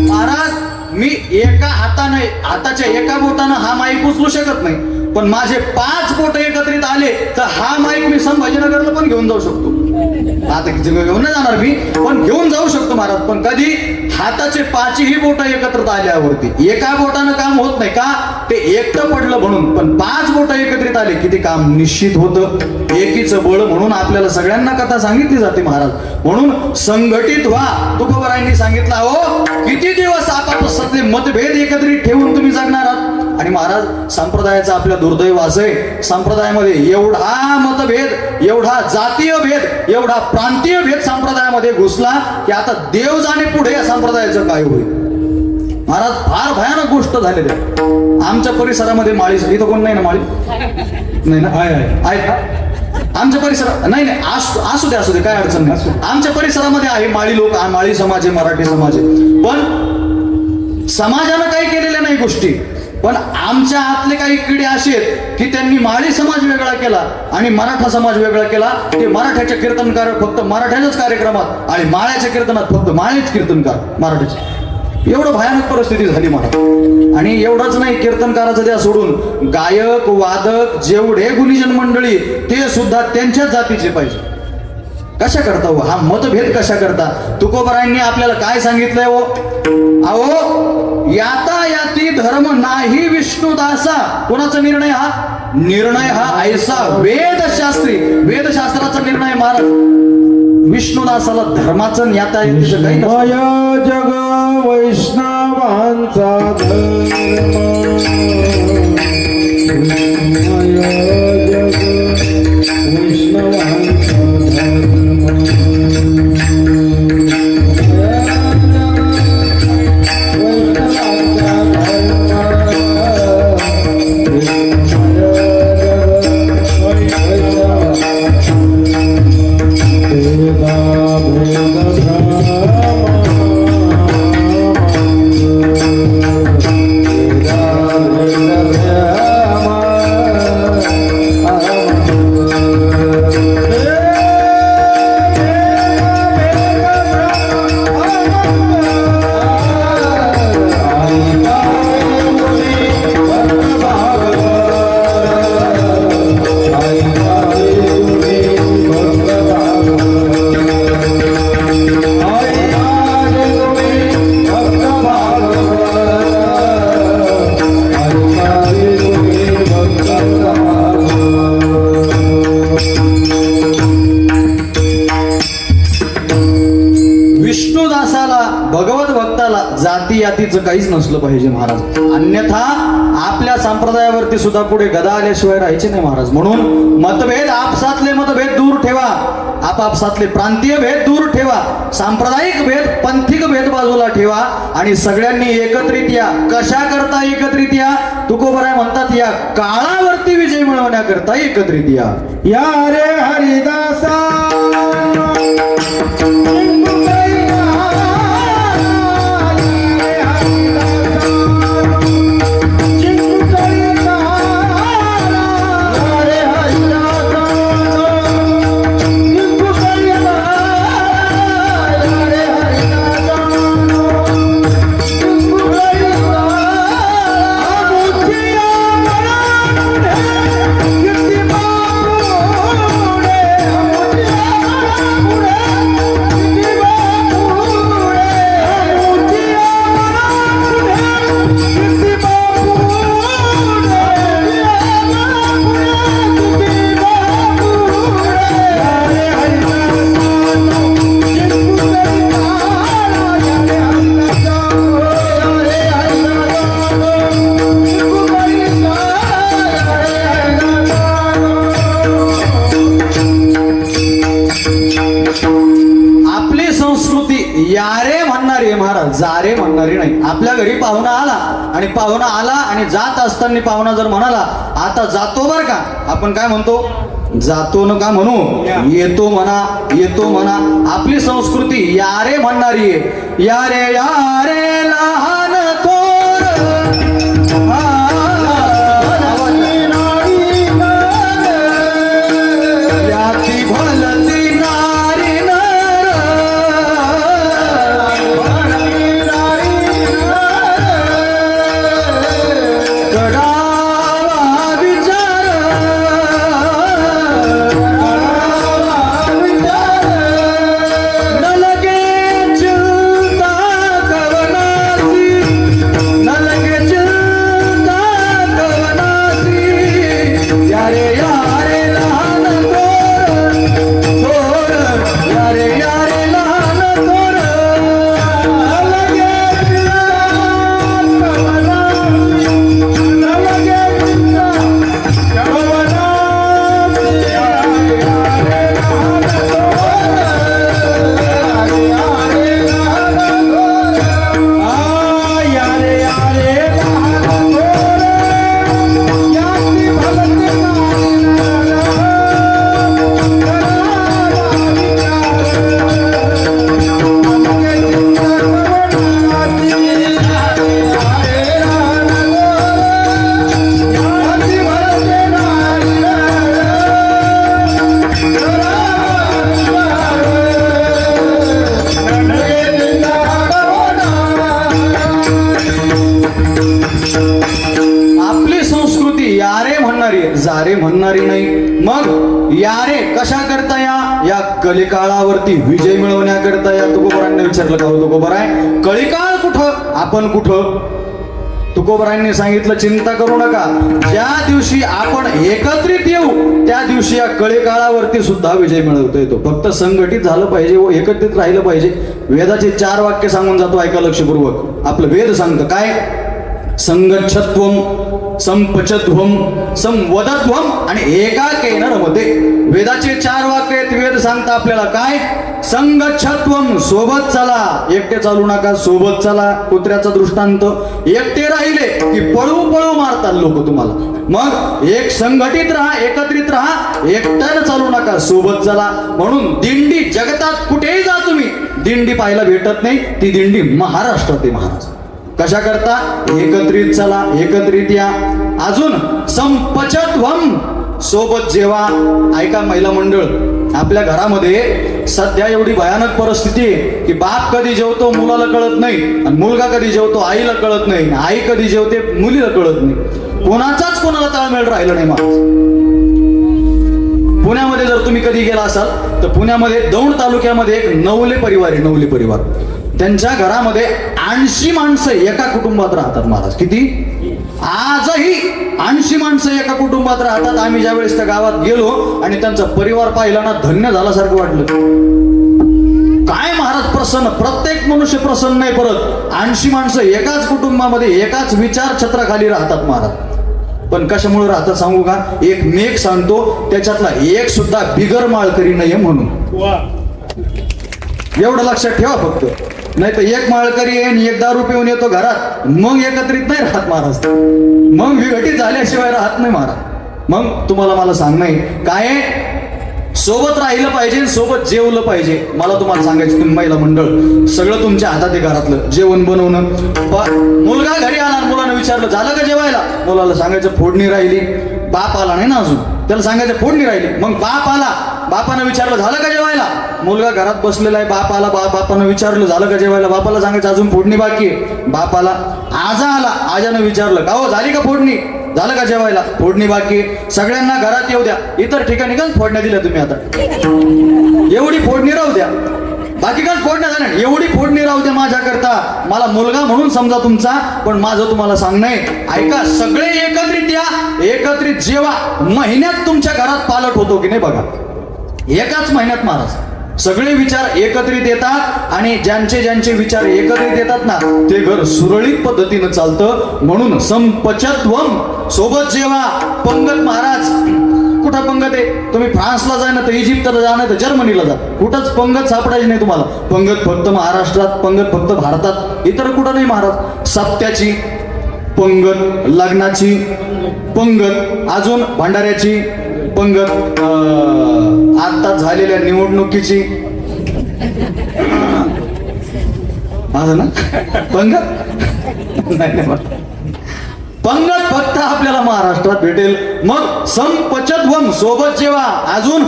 महाराज, मी एका हाताच्या एका बोटानं हा माईक उचलू शकत नाही, पण माझे 5 बोट एकत्रित आले तर हा माईक मी संभाजीनगरला पण घेऊन जाऊ शकतो. आता घेऊन नाही जाणार मी, पण घेऊन जाऊ शकतो महाराज. पण कधी हाताचे पाचही बोट एकत्रित आल्यावरती. एका बोटानं काम होत नाही का, ते एकटं पडलं म्हणून. पण 5 बोट एकत्रित आले की ते काम निश्चित होतं. एकीचं बळ म्हणून आपल्याला सगळ्यांना कथा सांगितली जाते महाराज. म्हणून संघटित व्हा. तुकोबरायांनी सांगितलं, हो किती दिवस आपापसातले मतभेद एकत्रित ठेवून तुम्ही जगणार आहात. आणि महाराज संप्रदायाचं आपल्या दुर्दैव असं, संप्रदायामध्ये एवढा मतभेद, एवढा जातीय भेद, एवढा प्रांतीय भेद संप्रदायामध्ये घुसला की आता देव जाणे पुढे या संप्रदायाचं काय होईल. महाराज फार भयानक गोष्ट झालेली आहे. आमच्या परिसरामध्ये माळी, इथं कोण नाही ना माळी, नाही ना, आहे आमच्या परिसरात, नाही नाही असू दे काय अडचण नाही. आमच्या परिसरामध्ये आहे माळी लोक, माळी समाज आहे, मराठी समाज आहे. पण समाजानं काही केलेल्या नाही गोष्टी. पण आमच्या आतले काही किडे असे आहेत की त्यांनी माळी समाज वेगळा केला आणि मराठा समाज वेगळा केला. ते मराठ्याचे कीर्तनकार फक्त मराठ्याच्याच कार्यक्रमात आणि माळ्याच्या कीर्तनात फक्त माळेच कीर्तनकार मराठ्याचे. एवढं भयानक परिस्थिती झाली महाराज. आणि एवढंच नाही, कीर्तनकाराचं द्या सोडून, गायक वादक जेवढे गुणीजन मंडळी ते सुद्धा त्यांच्याच जातीचे पाहिजे. कशा करता हो हा मतभेद, कशा करता. तुकोबरायांनी आपल्याला काय सांगितलंय हो, अहो याता याती धर्म नाही विष्णुदासा. कोणाचा निर्णय हा? निर्णय हा ऐसा वेदशास्त्री, वेदशास्त्राचा निर्णय महाराज. विष्णुदासाला धर्माचं याता यातीचं काही नसतं. जग वैष्णवांचा धर्म, जग वैष्णवांचा भगवत भक्ताला जाती यातीचं काहीच नसलं पाहिजे महाराज. अन्यथा आपल्या संप्रदायावरती सुद्धा पुढे गदा आल्याशिवाय राहायचे नाही महाराज. म्हणून मतभेद, आपसातले मतभेद दूर ठेवा, आपापसातले प्रांतीय भेद दूर ठेवा, सांप्रदायिक भेद, पंथिक भेद बाजूला ठेवा आणि सगळ्यांनी एकत्रित या. कशा करता एकत्रित या? तुकोबराय म्हणतात, या काळावरती विजय मिळवण्याकरता एकत्रित या. या रे हरिदासा यारे म्हणणारी आहे महाराज, जारे म्हणणारी नाही. आपल्या घरी पाहुणा आला आणि जात असताना पाहुणा जर म्हणाला आता जातो बर का, आपण काय म्हणतो? जातो न का म्हणू, येतो म्हणा. आपली संस्कृती यारे म्हणणारी आहे. यारे यारे लहान थोर, याची भलती नारी कडावा विचार यारे म्हणणारी जारे म्हणणारी नाही. मग यारे कशा करता या कलिकाळावरती विजय मिळवण्याकरता या. तुकोबरांनी विचारलं का हो तुकोबराय कलिकाळ कुठं आपण कुठं. तुकोबरांनी सांगितलं चिंता करू नका, ज्या दिवशी आपण एकत्रित येऊ त्या दिवशी या कलिकाळावरती सुद्धा विजय मिळवता येतो. फक्त संघटित झालं पाहिजे व एकत्रित राहिलं पाहिजे. वेदाचे 4 वाक्य सांगून जातो, ऐका लक्षपूर्वक. आपलं वेद सांगतं काय, संगच्छत्वम संपचत्वम संवदत्वम आणि एकाकेन रमते. वेदाचे 4 वाक्य आहेत. वेद सांगता आपल्याला काय, संगच्छत्वम सोबत चला, एकटे चालू नका, सोबत चला. कुत्र्याचा दृष्टांत, एकटे राहिले की पळू पळू मारतात लोक तुम्हाला. मग एक संघटित राहा, एकत्रित राहा, एकट्यानं चालू नका, सोबत चला. म्हणून दिंडी जगतात कुठेही जा तुम्ही, दिंडी पाहायला भेटत नाही. ती दिंडी महाराष्ट्रात आहे महाराज. कशा करता, एकत्रित चला, एकत्रित या. अजून संपचत्वम सोबत जेवा. ऐका महिला मंडळ, आपल्या घरामध्ये सध्या एवढी भयानक परिस्थिती आहे की बाप कधी जेवतो मुलाला कळत नाही, आणि मुलगा कधी जेवतो आईला कळत नाही, आई कधी जेवते मुलीला कळत नाही. कोणाचाच कोणाला ताळमेळ राहिलं नाही महाराज. पुण्यामध्ये जर तुम्ही कधी गेला असाल तर पुण्यामध्ये दौंड तालुक्यामध्ये एक नवले परिवार आहे. नवले परिवार, त्यांच्या घरामध्ये 80 माणसं एका कुटुंबात राहतात महाराज. किती? आजही 80 माणसं एका कुटुंबात राहतात. आम्ही ज्या वेळेस त्या गावात गेलो आणि त्यांचा परिवार पाहिला ना, धन्य झाल्यासारखं वाटलं. काय महाराज प्रसन्न, प्रत्येक मनुष्य प्रसन्न नाही. परत 80 माणसं एकाच कुटुंबामध्ये एकाच विचार छत्राखाली राहतात महाराज. पण कशामुळे राहतात सांगू का, एक मेघ सांगतो, त्याच्यातला एक सुद्धा बिगर माळकरी नाहीये म्हणून. एवढं लक्षात ठेवा फक्त. नाही तर एक माळकरी आहे आणि एक दारू पिऊन येतो घरात, मग एकत्रित नाही राहत महाराज, मग विघटित झाल्याशिवाय राहत नाही महाराज. मग तुम्हाला मला सांगणं आहे काय, सोबत राहिलं पाहिजे, सोबत जेवलं पाहिजे. मला तुम्हाला सांगायचं, तुम्ही महिला मंडळ सगळं तुमच्या हातात आहे. घरातलं जेवण बनवणं. मुलगा घरी आला, मुलानं विचारलं झालं का जेवायला, मुलाला सांगायचं फोडणी राहिली. बाप आला नाही ना अजून, त्याला सांगायचं फोडणी राहिली. मग बाप आला, बापानं विचारलं झालं का जेवायला, मुलगा घरात बसलेला आहे. बाप आला, बापानं विचारलं झालं का जेवायला, बापाला सांगायचं अजून फोडणी बाकी आहे. बाप आला, आजा आला, आजानं विचारलं का हो झाली का फोडणी, झालं का जेवायला, फोडणी बाकी. सगळ्यांना घरात येऊ द्या, इतर ठिकाणी का फोडण्या दिल्या तुम्ही, आता एवढी फोडणी राहू द्या, बाकी काय फोडण्या झाल्या, एवढी फोडणी राहू द्या माझ्याकरता. मला मुलगा म्हणून समजा तुमचा, पण माझं तुम्हाला सांगणं आहे, ऐका सगळे एकत्रित या, एकत्रित जेवा. महिन्यात तुमच्या घरात पालट होतो की नाही बघा, एकाच महिन्यात महाराज सगळे विचार एकत्रित येतात, आणि ज्यांचे ज्यांचे विचार एकत्रित येतात ना, ते घर सुरळीत पद्धतीनं चालतं. म्हणून संपचत्वम सोबत जेवा. पंगत महाराज, कुठं पंगत आहे, तुम्ही फ्रान्सला जा ना तर इजिप्तला जा ना तर जर्मनीला जा, कुठंच पंगत सापडायची नाही तुम्हाला. पंगत फक्त महाराष्ट्रात, पंगत फक्त भारतात, इतर कुठं नाही महाराज. सप्त्याची पंगत, लग्नाची पंगत, अजून भंडाऱ्याची पंगत, आता झालेल्या निवडणुकीची माझं ना पंगत नाही, पंगत फक्त आपल्याला महाराष्ट्रात भेटेल. मग संपचत्वम सोबत जेवा, अजून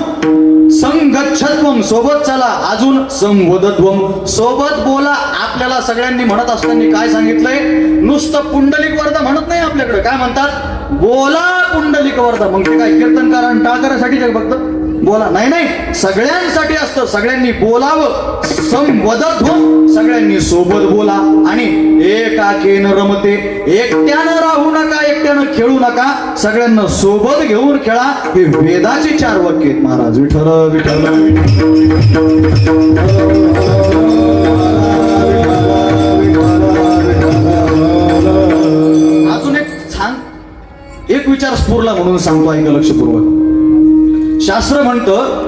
संगच्छत्वम सोबत चला, अजून संवदत्वम सोबत बोला. आपल्याला सगळ्यांनी म्हणत असताना काय सांगितलंय, नुसतं पुंडलिक वरदा म्हणत नाही आपल्याकडे, काय म्हणतात, बोला पुंडलिक वरदा. मग ते काय कीर्तनकारांना टाळकऱ्यासाठी फक्त बोला, नाही नाही, सगळ्यांसाठी असतं, सगळ्यांनी बोलावं. संवदत्वम सगळ्यांनी सोबत बोला, आणि एकाकेन रमते, एकट्यानं राहू नका, एकट्यानं खेळू नका, सगळ्यांना सोबत घेऊन खेळा. हे वेदाचे 4 वाक्य आहेत महाराज. विठ्ठल विठ्ठल अजून एक छान एक विचार स्फुरला म्हणून सांगतो, ऐका लक्षपूर्वक. शास्त्र म्हणतं,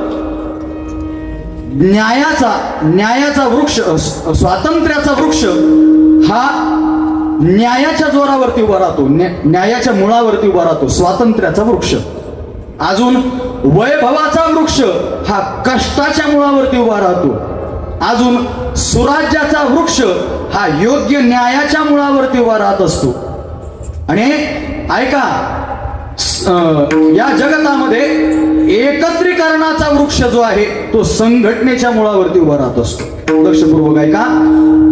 न्यायाचा वृक्ष, स्वातंत्र्याचा वृक्ष हा न्यायाच्या जोरावरती उभा राहतो, न्यायाच्या मुळावरती उभा राहतो, स्वातंत्र्याचा वृक्ष. अजून वैभवाचा वृक्ष हा कष्टाच्या मुळावरती उभा राहतो. अजून सुराज्याचा वृक्ष हा योग्य न्यायाच्या मुळावरती उभा राहत असतो. आणि ऐका, या जगतामध्ये एकत्रीकरणाचा वृक्ष जो आहे तो संघटनेच्या मुळावरती उभा राहत असतो. लक्षपूर्वक ऐका,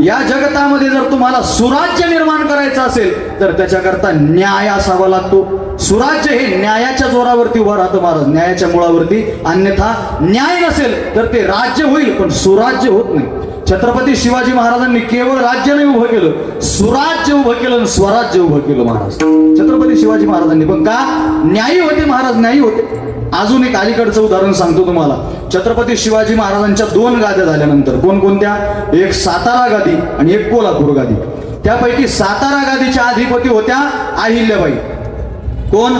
या जगतामध्ये जर तुम्हाला सुराज्य निर्माण करायचं असेल तर त्याच्याकरता न्याय असावा लागतो. सुराज्य हे न्यायाच्या जोरावरती उभं राहतं महाराज, न्यायाच्या मुळावरती. अन्यथा न्याय नसेल तर ते राज्य होईल पण सुराज्य होत नाही. छत्रपती शिवाजी महाराजांनी केवळ राज्य नाही उभं केलं, सुराज्य उभं केलं आणि स्वराज्य उभं केलं महाराज छत्रपती शिवाजी महाराजांनी. पण का? न्यायी होते महाराज, न्यायी होते. अजून एक अलीकडचं उदाहरण सांगतो तुम्हाला. छत्रपती शिवाजी महाराजांच्या 2 गाद्या झाल्यानंतर, कोणकोणत्या? एक सातारा गादी आणि एक कोल्हापूर गादी. त्यापैकी सातारा गादीच्या अधिपती होत्या अहिल्याबाई. कोण?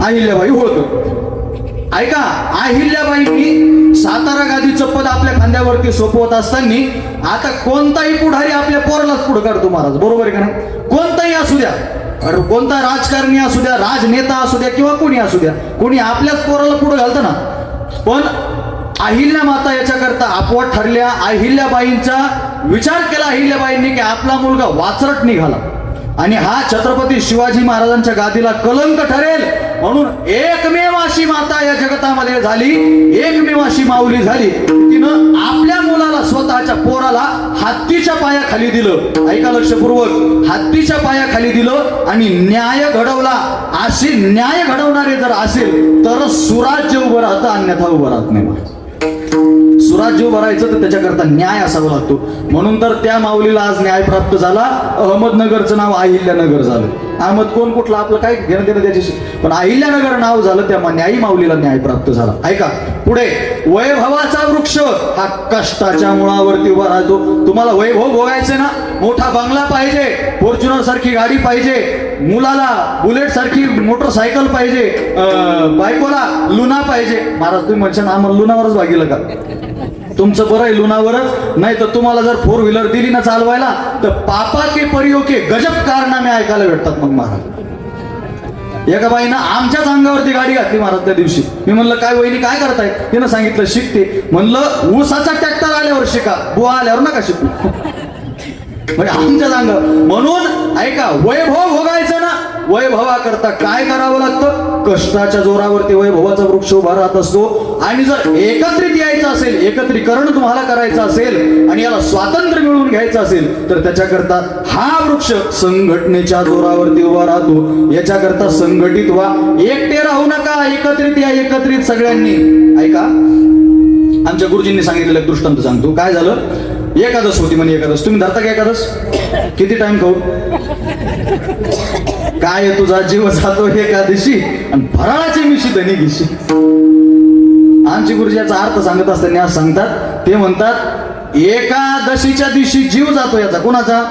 अहिल्याबाई होळकर. ऐका, अहिल्याबाईंनी सातारा गादीचं पद आपल्या खांद्यावरती सोपवत असताना आता कोणताही पुढारी आपल्या पोरालाच पुढे काढतो महाराज, बरोबर आहे का नाही? कोणताही असू द्या, कोणता राजकारणी असू द्या, राजनेता असू द्या किंवा कोणी असू द्या, कोणी आपल्याच पोराला पुढे घालतं ना. पण अहिल्या माता याच्याकरता अपवाद ठरल्या. अहिल्याबाईंचा विचार केला अहिल्याबाईंनी की आपला मुलगा वाचरट निघाला आणि हा छत्रपती शिवाजी महाराजांच्या गादीला कलंक ठरेल, म्हणून एकमेव अशी माता या जगतामध्ये झाली, एकमेव अशी माऊली झाली, तिनं आपल्या मुलाला, स्वतःच्या पोराला हत्तीच्या पायाखाली दिलं. ऐका लक्षपूर्वक, हत्तीच्या पायाखाली दिलं आणि न्याय घडवला. अशी न्याय घडवणारे जर असेल तर सुराज्य उभं राहतं, अन्यथा उभं राहत नाही. सुराज्य उभं राहायचं तर त्याच्याकरता न्याय असावा लागतो. म्हणून तर त्या माऊलीला आज न्याय प्राप्त झाला. अहमदनगरचं नाव अहिल्यानगर झालं. अहमद कोण कुठला आपलं काय घेणं देणं त्याच्याशी, पण अहिल्यानगर नाव झालं, त्या न्यायी माऊलीला न्याय प्राप्त झाला. ऐका पुढे, वैभवाचा वृक्ष हा कष्टाच्या मुळावरती उभा राहतो. तुम्हाला वैभव भोगायचे ना, मोठा बंगला पाहिजे, फॉर्च्युनर सारखी गाडी पाहिजे, मुलाला बुलेट सारखी मोटरसायकल पाहिजे, बायकोला लुना पाहिजे. महाराज तुम्ही म्हणशाल आम्हाला लुनावरच भागीलं का? तुमचं बरं आहे लुनावरच, नाही तर तुम्हाला जर 4 व्हीलर दिली ना चालवायला तर पापा के परियो के गजब कारनामे ऐकायला भेटतात. मग महाराज एका बाईनं आमच्याच अंगावरती गाडी घातली महाराज त्या दिवशी. मी म्हणलं काय वहिनी काय करताय? तिनं सांगितलं शिकते. म्हणलं ऊसाचा ट्रॅक्टर आल्यावर शिका, बुवा आल्यावर नका शिकू. म्हणजे आमच्याच अंगावर. म्हणून ऐका, वैभव भोगायचं ना, वैभवाकरता काय करावं लागतं? कष्टाच्या जोरावरती वैभवाचा वृक्ष उभा राहत असतो. आणि जर एकत्रित यायचं असेल, एकत्रीकरण तुम्हाला करायचं असेल आणि याला स्वातंत्र्य मिळवून घ्यायचं असेल तर त्याच्याकरता हा वृक्ष संघटनेच्या जोरावरती उभा राहतो. याच्याकरता संघटित व्हा, एकटे राहू नका, एकत्रित या, एकत्रित सगळ्यांनी. ऐका, आमच्या गुरुजींनी सांगितलेलं एक दृष्टांत सांगतो. काय झालं? एकादश होती म्हणे. एकादश तुम्ही धरता का एकादश? किती टाइम खाऊ? काय तुझा जीव जातो एकादशी आणि फराळाची मिशी धनी घेशी. आमची गुरुजी याचा अर्थ सांगत असताना आज सांगतात, ते म्हणतात एकादशीच्या दिवशी जीव जातो याचा. कोणाचा?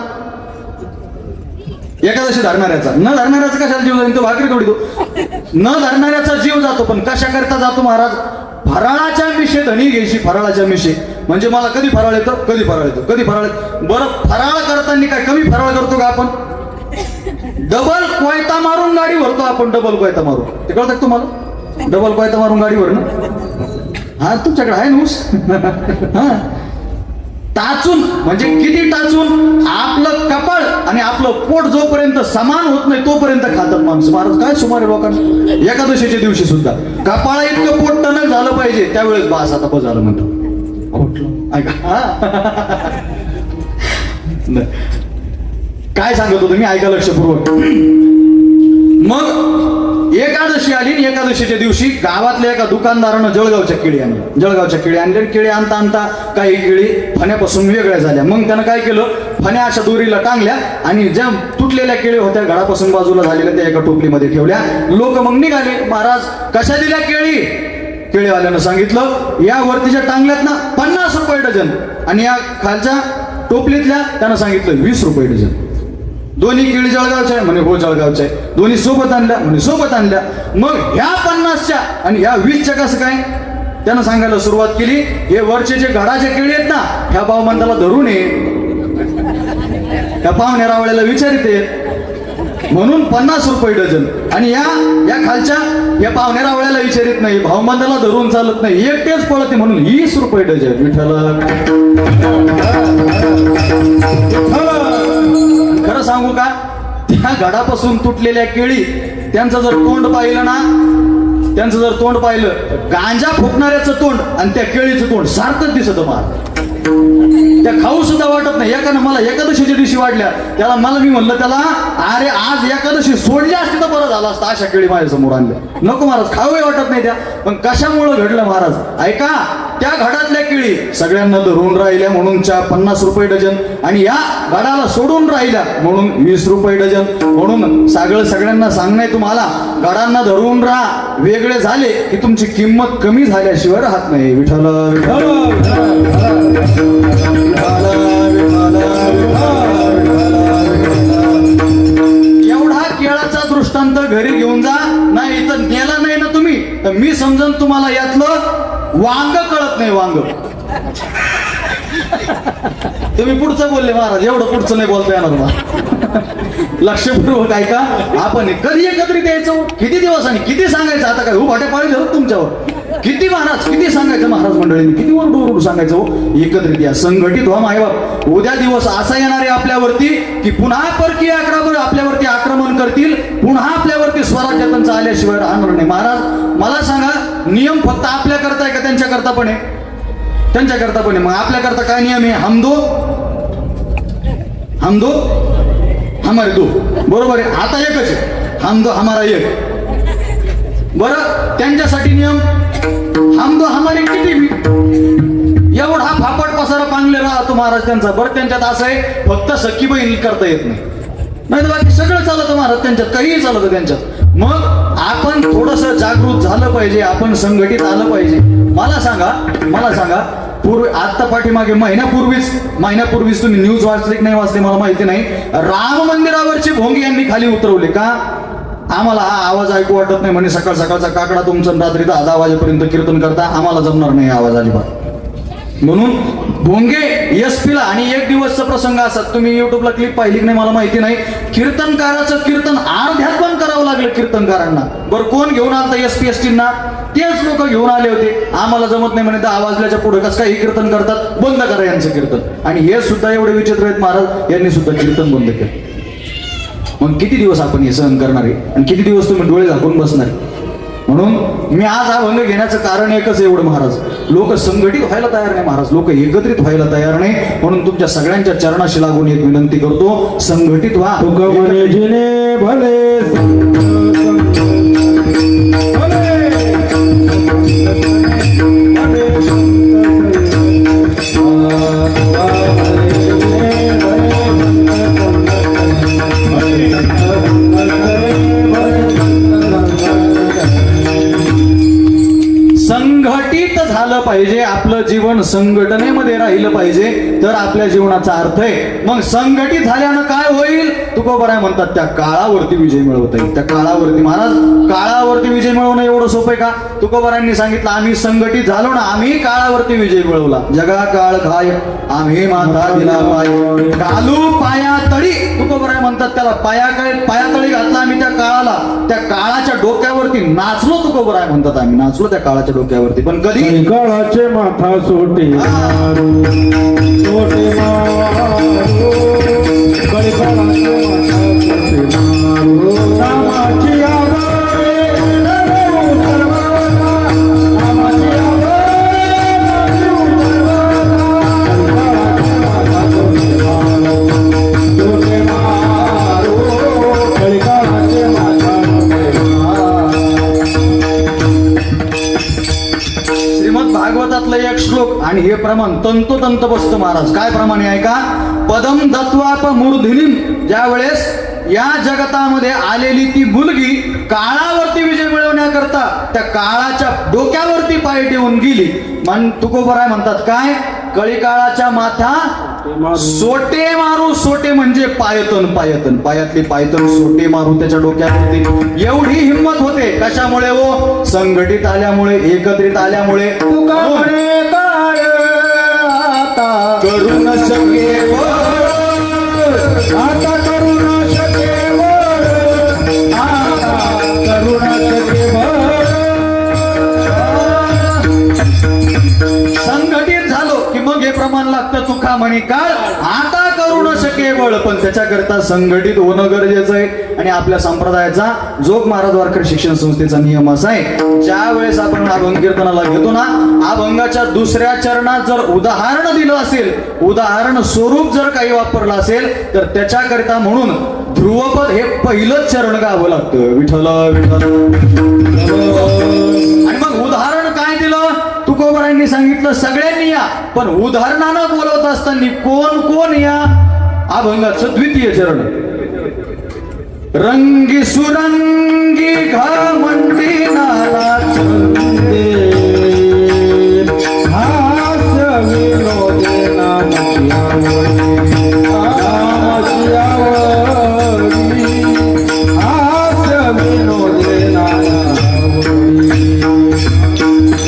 एकादशी धरणाऱ्याचा. न धरणाऱ्याचा कशाला जीव जातो? तो भाकरी तोडी तो. न धरणाऱ्याचा जीव जातो, पण कशा करता जातो महाराज? फराळाच्या मिशे धनी घ्यायची. फराळाच्या मिशे म्हणजे मला कधी फराळ येतं, कधी फराळ येतो, कधी फराळ येतो. बरं, फराळ करताना काय कमी फराळ करतो का आपण? डबल कोयता मारून गाडी भरतो आपण. डबल कोयता मारून, ते कळतं का तुम्हाला? डबल कोयता मारून गाडी भरणं. हा तुमच्याकडे आहे ना? हा, टाचून म्हणजे किती टाचून? आपलं कपाळ आणि आपलं पोट जोपर्यंत समान होत नाही तोपर्यंत खातात माणसं. महाराज काय सुमारे लोकांना एकादशीच्या दिवशी सुद्धा कपाळा इतकं पोट टणक झालं पाहिजे, त्यावेळेस बास आता बस झालं म्हणतो. काय सांगत होतो मी? ऐका लक्षपूर्वक. मग एकादशी आली. एकादशीच्या दिवशी गावातल्या एका दुकानदारानं जळगावच्या केळी आणल्या. जळगावच्या केळी आणल्या. केळी आणता आणता काही केळी फण्यापासून वेगळ्या झाल्या. मग त्यानं काय केलं? फण्या अशा दोरीला टांगल्या आणि ज्या तुटलेल्या केळी होत्या घरापासून बाजूला झालेल्या त्या एका टोपलीमध्ये ठेवल्या. लोक मग निघाले. महाराज कशा दिल्या केळी? केळीवाल्यानं सांगितलं या वरतीच्या टांगल्यात ना 50 रुपये डझन आणि या खालच्या टोपलीतल्या त्यानं सांगितलं 20 रुपये डझन. दोन्ही केळी जळगावच्या आहे म्हणे. हो जळगावच्या आहे. दोन्ही सोबत आणल्या म्हणे. सोबत आणल्या. मग ह्या 50च्या आणि ह्या 20च्या कसं काय? त्यानं सांगायला सुरुवात केली, हे वरचे जे घडाचे केळी आहेत ना, ह्या भावमंदाला धरून ये, त्या पाहुण्या रावळ्याला विचारते म्हणून 50 रुपये डझन. आणि या खालच्या या पाहुण्या रावळ्याला विचारित नाही, भावमंदाला धरून चालत नाही, एकटेच पळते म्हणून 20 रुपये डझन. विठ्ठला खरं सांगू का? त्या घडापासून तुटलेल्या केळी त्यांचं जर तोंड पाहिलं ना, त्यांचं जर तोंड पाहिलं, गांजा फुकणाऱ्याचं तोंड आणि त्या केळीचं तोंड सारखंच दिसत. महाराज त्या खाऊ सुद्धा वाटत नाही. एकानं मला एकादशीच्या दिवशी वाढल्या, त्याला मी म्हणलं त्याला, अरे आज एकादशी सोडली असती तर बरं झालं असतं. अशा केळी माझ्या समोर आणल्या. नको महाराज, खाऊही वाटत नाही त्या. पण कशामुळं घडलं महाराज ऐका, त्या घडातल्या केळी सगळ्यांना धरून राहिल्या म्हणून 50 रुपये डझन, आणि या घडाला सोडून राहिल्या म्हणून 20 रुपये डझन. म्हणून सगळ्यांना सांगणे तुम्हाला, घडांना धरून राहा, वेगळे झाले की तुमची किंमत कमी झाल्याशिवाय राहत नाही. विठ्ठल विठ्ठल एवढा केळाचा दृष्टांत घरी घेऊन जा. नाही तर नेला नाही ना तुम्ही तर मी समजन तुम्हाला यातलं वांग कळत नाही. वांग तुम्ही पुढचं बोलले महाराज, एवढं पुढचं नाही बोलता येणार तुम्हाला. लक्षपूर्वक ऐका. आपण कधी एकत्रित यायचो, किती दिवस आणि किती सांगायचं. आता काय उभाटे पाळी धरत तुमच्यावर, किती महाराज किती सांगायचं महाराज मंडळींनी, किती ओरडू सांगायचं. एकत्रित या, संघटित व्हा मायबाप. उद्या दिवस असा येणार आहे आपल्यावरती की पुन्हा परकीय आपल्यावरती आक्रमण करतील, पुन्हा आपल्यावरती स्वराज्यातंच आल्याशिवाय राहणार नाही. महाराज मला सांगा, नियम फक्त आपल्या करता आहे का त्यांच्या करता पण आहे? त्यांच्या करता पण आहे. मग आपल्या करता काय नियम आहे? हम दो हमारे दो, बरोबर आहे. आता एकच आहे, हम दो हमारा एक. बरं, त्यांच्यासाठी नियम हम दो हमारे किती. एवढा फापट पसारा पांगले राहतो महाराज त्यांचा. बरं, त्यांच्यात असं आहे फक्त सख्खी बहीण करता येत नाही तर बाकी सगळं चालतं महाराज त्यांच्यात, काहीही चालतं त्यांच्यात. मग आपण थोडस जागृत झालं पाहिजे, आपण संघटित आलं पाहिजे. मला सांगा आता पाठीमागे महिन्यापूर्वीच तुम्ही न्यूज वाचली की नाही वाचली मला माहिती नाही, राम मंदिरावरची भोंगी यांनी खाली उतरवले का? आम्हाला हा आवाज ऐकू वाटत नाही म्हणे, सकाळ सकाळचा काकडा तुमचं रात्री 10 वाजेपर्यंत कीर्तन करता, आम्हाला जमणार नाही आवाज अजिबात. म्हणून भोंगे एसपीला आणि एक दिवसचा प्रसंग असतात. तुम्ही युट्यूबला क्लिप पाहिली की नाही मला माहिती नाही. कीर्तनकाराचं कीर्तन अर्ध्यात बंद करावं लागलं कीर्तनकारांना. बरं, कोण घेऊन आलता? एसपी एसटींना तेच लोक घेऊन आले होते. आम्हाला जमत नाही म्हणे, 10 वाजल्याच्या पुढे कसं काही कीर्तन करतात, बंद करा यांचं कीर्तन. आणि हे सुद्धा एवढे विचित्र आहेत महाराज, यांनी सुद्धा कीर्तन बंद केलं. मग किती दिवस आपण हे सहन करणार आहे आणि किती दिवस तुम्ही डोळे झाकून बसणार? म्हणून मी आज हा भंग घेण्याचं कारण एकच एवढं महाराज, लोक संघटित व्हायला तयार नाही महाराज, लोक एकत्रित व्हायला तयार नाही. म्हणून तुमच्या सगळ्यांच्या चरणाशी लागून एक विनंती करतो, संघटित व्हा. संघटित झालं पाहिजे, आपलं जीवन संघटनेमध्ये राहिलं पाहिजे, तर आपल्या जीवनाचा अर्थ आहे. मग संघटित झाल्यानं काय होईल? तुकोबराय म्हणतात त्या काळावरती विजय मिळवता येईल. त्या काळावरती महाराज, काळावरती विजय मिळवणं एवढं सोपं आहे का? तुकोबरायांनी सांगितलं, आम्ही संघटित झालो ना, आम्ही काळावरती विजय मिळवला. जगा काळ खाय आम्ही माता दिला पाय, घालू पाया तळी. तुकोबराय म्हणतात त्याला पाया तळी घातला आम्ही त्या काळाला, त्या काळाच्या डोक्यावरती नाचलो. तुकोबराय म्हणतात आम्ही नाचलो त्या काळाच्या डोक्यावरती. पण कधी? काळाचे माथा सोटे मारू, सोटे मारू, काळाचे माथा सोटे मारू, नामाची भागवतातलं एक श्लोक आणि हे प्रमाण तंतोतंत बसतं महाराज. काय प्रमाण आहे का? पदम दत्वाप मूर्धिनीम. ज्या वेळेस या जगतामध्ये आलेली ती मुलगी काळावरती विजय मिळवण्याकरता त्या काळाच्या डोक्यावरती पाय ठेवून गेली. तुकोबराय म्हणतात काय? कळी काळाच्या माथा सोटे मारू. सोटे म्हणजे पायतन, पायातली पायतन सोटे मारू त्याच्या डोक्यावरती. एवढी हिंमत होते कशामुळे? हो, संघटित आल्यामुळे, एकत्रित आल्यामुळे. तुका म्हणे काळ आता करू न शके, आता करू न शके, आता करू न शके. संघटित झालो की मग हे प्रमाण लागतं. तुका म्हणे काळ आता करू न शके बळ. कळलं, पण त्याच्याकरता संघटित होणं गरजेचं आहे. आणि आपल्या संप्रदायाचा जोग महाराज वारकरी शिक्षण संस्थेचा नियम असा आहे, ज्या वेळेस आपण अभंग कीर्तनाला घेतो ना, अभंगाच्या दुसऱ्या चरणात जर उदाहरण दिलं असेल, उदाहरण स्वरूप जर काही वापरलं असेल, तर त्याच्याकरिता म्हणून ध्रुवपद हे पहिलंच चरण गावं लागतं, विठ्ठल विठ्ठल. आणि मग उदाहरण काय दिलं, तुकोबारायांनी सांगितलं सगळ्यांनी या, पण उदाहरणानं बोलवत असताना कोण कोण या. अभंगाचं द्वितीय चरण, रंगी सुरंगी घमंडी नाना चंदे, हास्य विनोदे नामाची आवडी, नामाची आवडी, हास्य विनोदे नामाची आवडी.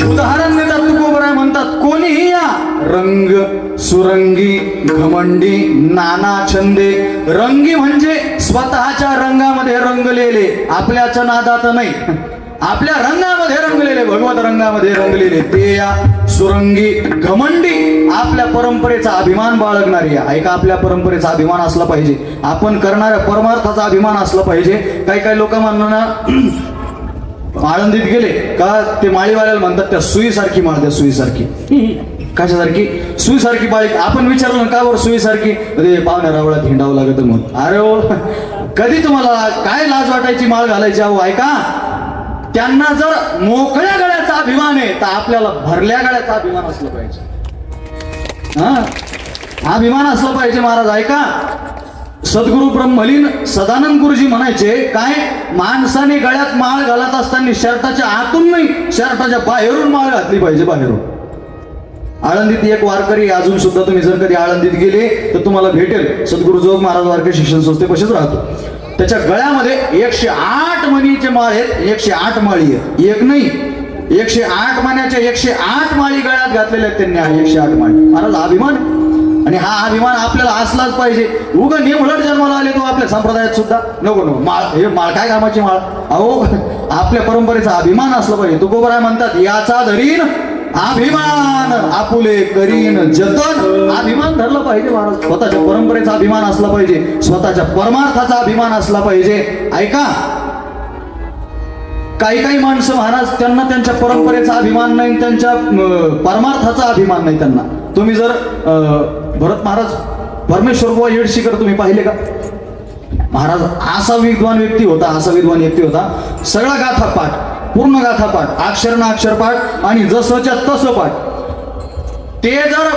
उदाहरण देतात तुकोबराय म्हणतात कोणीही या. रंग सुरंगी घमंडी नाना छंदे. रंगी म्हणजे स्वतःच्या रंगामध्ये रंगलेले, आपल्याच्या नादात नाही, आपल्या रंगामध्ये रंगलेले, भगवत रंगामध्ये रंगलेले ते या. सुरंगी घमंडी आपल्या परंपरेचा अभिमान बाळगणारी या. ऐका, आपल्या परंपरेचा अभिमान असला पाहिजे, आपण करणाऱ्या परमार्थाचा अभिमान असला पाहिजे. काही काही लोक म्हणणं आळंदीत गेले का ते माळीवाल्याला म्हणतात त्या सुईसारखी माळ द्या, सुईसारखी. कशासारखी? सुईसारखी माळी. आपण विचारलं का बरं सुईसारखी? अरे पाहुण्या रावळात हिंडावं लागत म्हणून. अरे ओ, कधी तुम्हाला काय लाज वाटायची माळ घालायची? अहो ऐका, त्यांना जर मोकळ्या गळ्याचा अभिमान आहे तर आपल्याला भरल्या गळ्याचा अभिमान असलं पाहिजे. हा अभिमान असलं पाहिजे महाराज. ऐका, सद्गुरु ब्रह्मलीन सदानंद गुरुजी म्हणायचे काय, माणसाने गळ्यात माळ घालत असताना शर्टाच्या आतून नाही, शर्टाच्या बाहेरून माळ घातली पाहिजे, बाहेरून. आळंदीत एक वारकरी अजून सुद्धा, तुम्ही जर कधी आळंदीत गेले तर तुम्हाला भेटेल, सद्गुरु जोग महाराज वारकरी शिक्षण संस्थेपाशीच राहतो. त्याच्या गळ्यामध्ये 108 मणीचे माळ आहेत, 108 माळी आहेत, एक नाही 108 माण्याच्या 108 माळी गळ्यात घातलेल्या आहेत त्यांनी, 108 माळी. महाराज अभिमान, आणि हा अभिमान आपल्याला असलाच पाहिजे. उगा निमळट जन्माला आले तो आपल्या संप्रदायात सुद्धा नको नको माळ, हे माळ काय कामाची माळ? अहो आपल्या परंपरेचा अभिमान असला पाहिजे. तुकोबराय म्हणतात याचा धरीन अभिमान आपुले करीन जतन. अभिमान धरला पाहिजे महाराज, स्वतःच्या परंपरेचा अभिमान असला पाहिजे, स्वतःच्या परमार्थाचा अभिमान असला पाहिजे. ऐका, काही काही माणसं महाराज त्यांना त्यांच्या परंपरेचा अभिमान नाही, त्यांच्या परमार्थाचा अभिमान नाही त्यांना. तुम्ही जर भरत महाराज परमेश्वर बुवा येडशीकर तुम्ही पाहिले का? महाराज असा विद्वान व्यक्ती होता, असा विद्वान व्यक्ती होता, सगळा गाथा पाठ, पूर्ण गाथा पाठ, अक्षर ना अक्षर पाठ आणि जसंच्या तसं पाठ. ते जर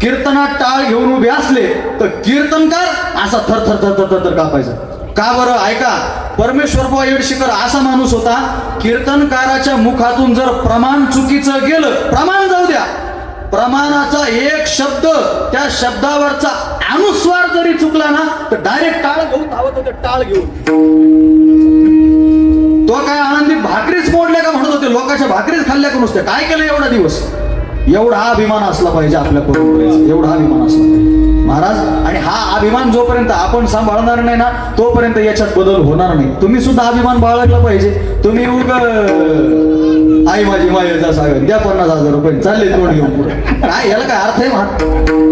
कीर्तनात टाळ घेऊन उभे असले तर कीर्तनकार असा थर थर थर थर थर कापायचा. का बरं? ऐका, परमेश्वर बुवा येडशीकर असा माणूस होता, कीर्तनकाराच्या मुखातून जर प्रमाण चुकीचं गेलं, प्रमाण जाऊ द्या, प्रमाणाचा एक शब्द, त्या शब्दावरचा अनुस्वार जरी चुकला ना तर डायरेक्ट टाळ घेऊन धावत होते, टाळ घेऊन. तो काय आनंदी भाकरीच मोडल्या का म्हणत होते, लोकांच्या भाकरीच खाल्ल्या का नुसत्या? काय केलं एवढा दिवस? एवढा अभिमान असला पाहिजे आपल्या परंपरेचा, एवढा अभिमान असला पाहिजे महाराज. आणि हा अभिमान जोपर्यंत आपण सांभाळणार नाही ना तोपर्यंत याच्यात बदल होणार नाही. तुम्ही सुद्धा अभिमान बाळगला पाहिजे. तुम्ही आई माझी मायेचा सागर द्या 50,000 रुपये चालले तोड घेऊन पुढे, काय याला काय अर्थ आहे?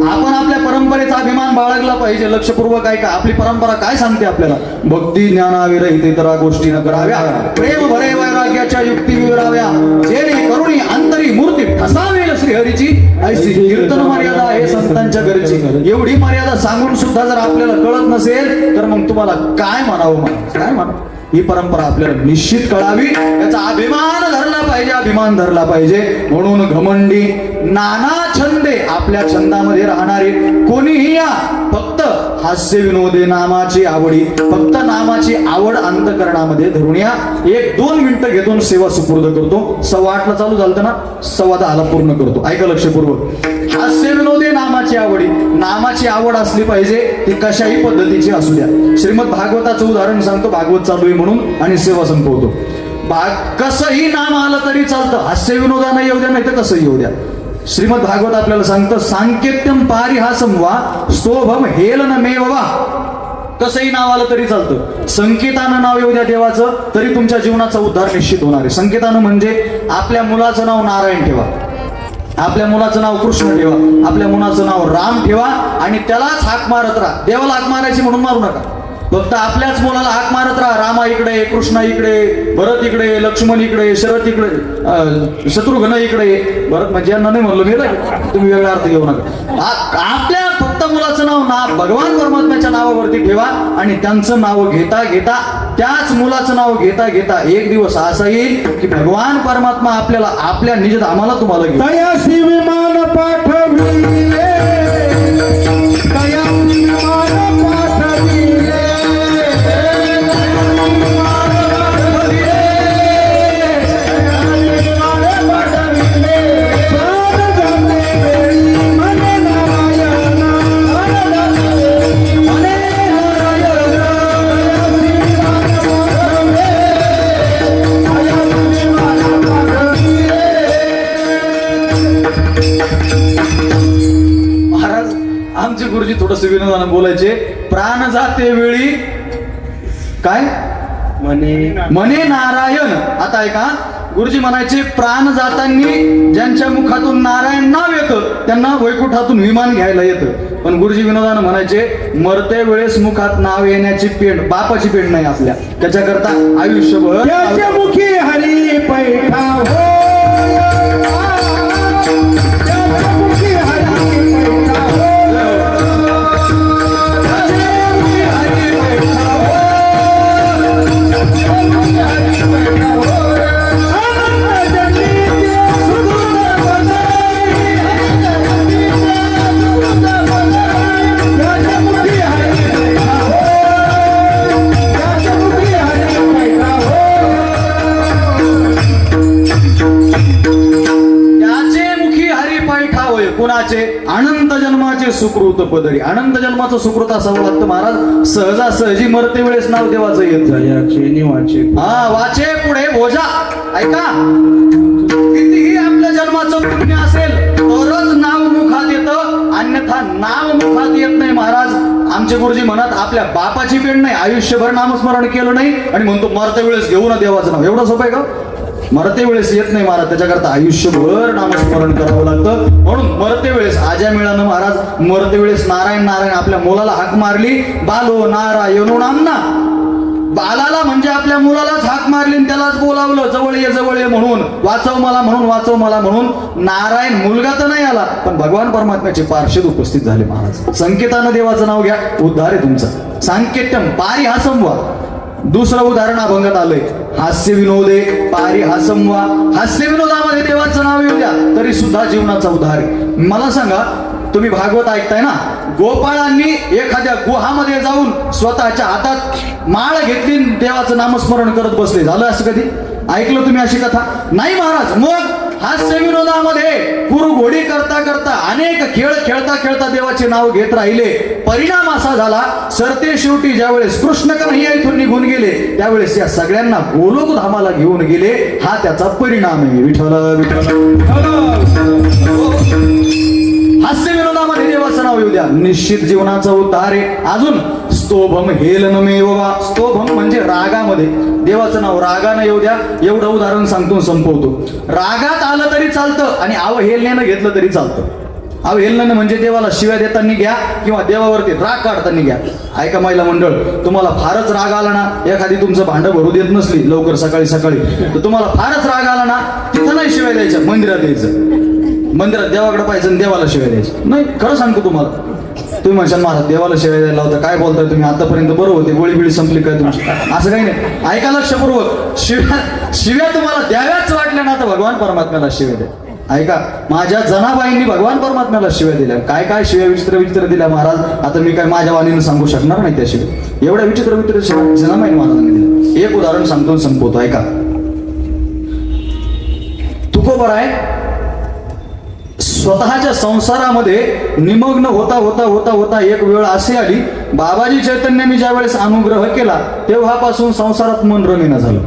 आपण आपल्या परंपरेचा अभिमान बाळगला पाहिजे. लक्षपूर्वक ऐका, आपली परंपरा काय सांगते आपल्याला? भक्ती ज्ञानाविरहित इतरा गोष्टी न कराव्या, प्रेम भरे वैराग्याच्या युक्ती विवराव्या, जेणे करुणी अंतरी मूर्ती ठसावेल श्रीहरीची, ऐसी कीर्तन मर्यादा हे संतांच्या घरची. एवढी मर्यादा सांगून सुद्धा जर आपल्याला कळत नसेल तर मग तुम्हाला काय म्हणावं? काय म्हणावं? ही परंपरा आपल्याला निश्चित कळावी, याचा अभिमान धरला पाहिजे, अभिमान धरला पाहिजे. म्हणून घमंडी नाना छंदे, आपल्या छंदामध्ये राहणारे कोणीही या, फक्त हास्य विनोदे नामाची आवडी, फक्त नामाची आवड अंतकरणामध्ये धरून या. 1-2 मिनिटं घेतो, सेवा सुपूर्द करतो. 8:15 चालू झालं ना, 10:15 पूर्ण करतो. ऐका लक्षपूर्वक, हास्य विनोदे नामाची आवडी, नामाची आवड असली पाहिजे, ती कशाही पद्धतीची असू द्या. श्रीमद भागवताचं उदाहरण सांगतो, भागवत चालू आहे म्हणून, आणि सेवा संपवतो. कसंही नाम आलं तरी चालतं, हास्य विनोदानं येऊ द्या नाही तर कसंही येऊ द्या. श्रीमद भागवत आपल्याला सांगतं, सांकेत्यम पारिहासम वा स्तोभम हेलन मेव वा. कसंही नाव आलं तरी चालतं, संकेतानं नाव येऊ द्या देवाचं तरी तुमच्या जीवनाचा उद्धार निश्चित होणार आहे. संकेतानं म्हणजे आपल्या मुलाचं नाव नारायण ठेवा, आपल्या मुलाचं नाव कृष्ण ठेवा, आपल्या मुलाचं नाव राम ठेवा आणि त्यालाच हाक मारत राहा. देवाला हाक मारायची म्हणून मारू नका. फक्त आपल्याच मुलाला हाक मारत राहा. रामा इकडे, कृष्णा इकडे, भरत इकडे, लक्ष्मण इकडे, शरद इकडे, शत्रुघ्न इकडे. भरत म्हणजे यांना नाही म्हणलो मी रे, तुम्ही वेगळा अर्थ घेऊ नका. आपल्या फक्त मुलाचं नाव भगवान परमात्म्याच्या नावावरती ठेवा आणि त्यांचं नाव घेता घेता, त्याच मुलाचं नाव घेता घेता एक दिवस असा येईल की भगवान परमात्मा आपल्याला आपल्या निजधामाला तुम्हाला घेईल. तयासी विमान पाठविले, तयासी विमान पाठविले, महाराज आमचे गुरुजी थोडस विनोदानं बोलायचे. प्राण जाते वेळी काय म्हणे नारायण. आता ऐका, गुरुजी म्हणायचे प्राण जातांनी ज्यांच्या मुखातून नारायण नाव येतं त्यांना वैकुंठातून विमान घ्यायला येतं. पण गुरुजी विनोदानं म्हणायचे मरते वेळेस मुखात नाव येण्याची पेंड बापाची पेंड नाही आपल्या, त्याच्याकरता आयुष्यभर त्याच्या मुखी हरी पैठा हो, त्याच्या मुखी हरी पैठा हो, कुणाचे अनंत जन्माचे सुकृत पदरी. अनंत जन्माचं सुकृत असावं लागतं महाराज. सहजासहजी मरते वेळेस नाव देवाचं येत वाचे. हा वाचे पुढे बोजा. ऐका, कितीही आपल्या जन्माचं पुण्य असेल तरच नाव मुखात येतं, अन्यथा नाव मुखात येत नाही महाराज. आमचे गुरुजी म्हणत आपल्या बापाची पेंड नाही, आयुष्यभर नामस्मरण केलं नाही आणि म्हणतो मरते वेळेस घेऊ ना देवाचं नाव. एवढं सोपं आहे का? मरते वेळेस येत नाही महाराज, त्याच्याकरता आयुष्यभर नामस्मरण करावं लागतं. म्हणून मरते वेळेस आज्या मिळालं महाराज. मरते वेळेस नारायण नारायण आपल्या मुलाला हाक मारली. बालो नारायणो नामना. बालाला म्हणजे आपल्या मुलालाच हाक मारली आणि त्यालाच बोलावलं जवळ ये म्हणून, वाचव मला म्हणून, वाचव मला म्हणून. नारायण मुलगा तर नाही आला पण भगवान परमात्म्याचे पार्षद उपस्थित झाले महाराज. संकेतानं देवाचं नाव घ्या, उद्धार आहे तुमचा. सांकेत्यम पारी हा संवाद. दुसरं उदाहरण अभंगात आलंय, हास्य विनोदे पारी हा संवाद. हास्य विनोदामध्ये देवाचं नाव येऊ द्या तरी सुद्धा जीवनाचा उद्धार आहे. मला सांगा, तुम्ही भागवत ऐकताय ना, गोपाळांनी एखाद्या गुहामध्ये जाऊन स्वतःच्या हातात माळ घेतली, देवाचं नामस्मरण करत बसले. झालं असं कधी? ऐकलं तुम्ही अशी कथा? नाही महाराज. मग हास्य विनोदामध्ये कुरघोडी करता करता अनेक खेळ खेळता खेळता देवाचे नाव घेत राहिले. परिणाम असा झाला, सरते शेवटी ज्यावेळेस कृष्ण कन्हैया इथून निघून गेले त्यावेळेस या सगळ्यांना गोलोक धामाला घेऊन गेले. हा त्याचा परिणाम आहे. विठ्ठल हास्य विनोदामध्ये देवाचं नाव येऊ द्या, निश्चित जीवनाचा उद्धार आहे. अजून स्तोभम हेलनमेवा. स्तोभम म्हणजे रागामध्ये देवाचं नाव रागानं येऊ द्या. एवढं उदाहरण सांगतो संपवतो. रागात आलं तरी चालतं आणि अवहेलनेनं घेतलं तरी चालतं. अवहेलनेनं म्हणजे देवाला शिव्या देताना घ्या किंवा देवावरती राग काढताना घ्या. ऐका महिला मंडळ, तुम्हाला फारच राग आला ना, एखादी तुमचं भांडं भरू देत नसली लवकर सकाळी तर तुम्हाला फारच राग आला ना, तिथं नाही शिव्या द्यायच्या, मंदिरात यायचं. मंदिरात देवाकडे पाहिजे आणि देवाला शिव्या द्यायची नाही. खरं सांगतो तुम्हाला, तुम्ही म्हणशाल महाराज देवाला शिव्या द्यायला होता, काय बोलताय तुम्ही, आतापर्यंत बरोबर होते, गोळी बिळी संपली काय तुमची? असं काही नाही. ऐका लक्षपूर्वक, शिव्या तुम्हाला द्याव्याच वाटल्या ना तर भगवान परमात्म्याला शिव्या द्या. ऐका, माझ्या जनाबाईंनी भगवान परमात्म्याला शिव्या दिल्या. काय काय शिव्या विचित्र दिल्या महाराज. आता मी काय माझ्या वाणीनं सांगू शकणार नाही त्या शिव्या. एवढ्या विचित्र शिव्या जनाबाई महाराजांनी दिल्या. एक उदाहरण सांगतो संपवतो. ऐका, तुकोबर आहे स्वतःच्या संसारामध्ये निमग्न होता होता होता होता एक वेळ अशी आली, बाबाजी चैतन्यांनी ज्या वेळेस अनुग्रह केला तेव्हापासून संसारात मन रमेना झालं.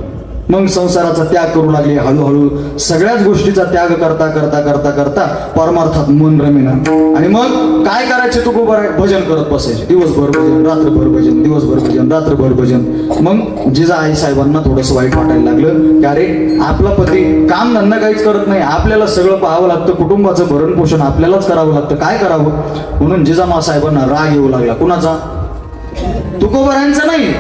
मग संसाराचा त्याग करू लागले. हळूहळू सगळ्याच गोष्टीचा त्याग करता करता करता करता परमार्थात मन रमेना. आणि मग काय करायचे तुकोबाराय? भजन करत बसायचे. दिवसभर भजन, रात्रभर भजन, दिवसभर भजन, रात्रभर भजन. मग जिजाबाई साहेबांना थोडंसं वाईट वाटायला लागलं की अरे आपला पती काम धंदा काहीच करत नाही, आपल्याला सगळं पाहावं लागतं, कुटुंबाचं भरण पोषण आपल्यालाच करावं लागतं, काय करावं? म्हणून जिजामा साहेबांना राग येऊ लागला. कुणाचा? तुकोबारायांचा नाही,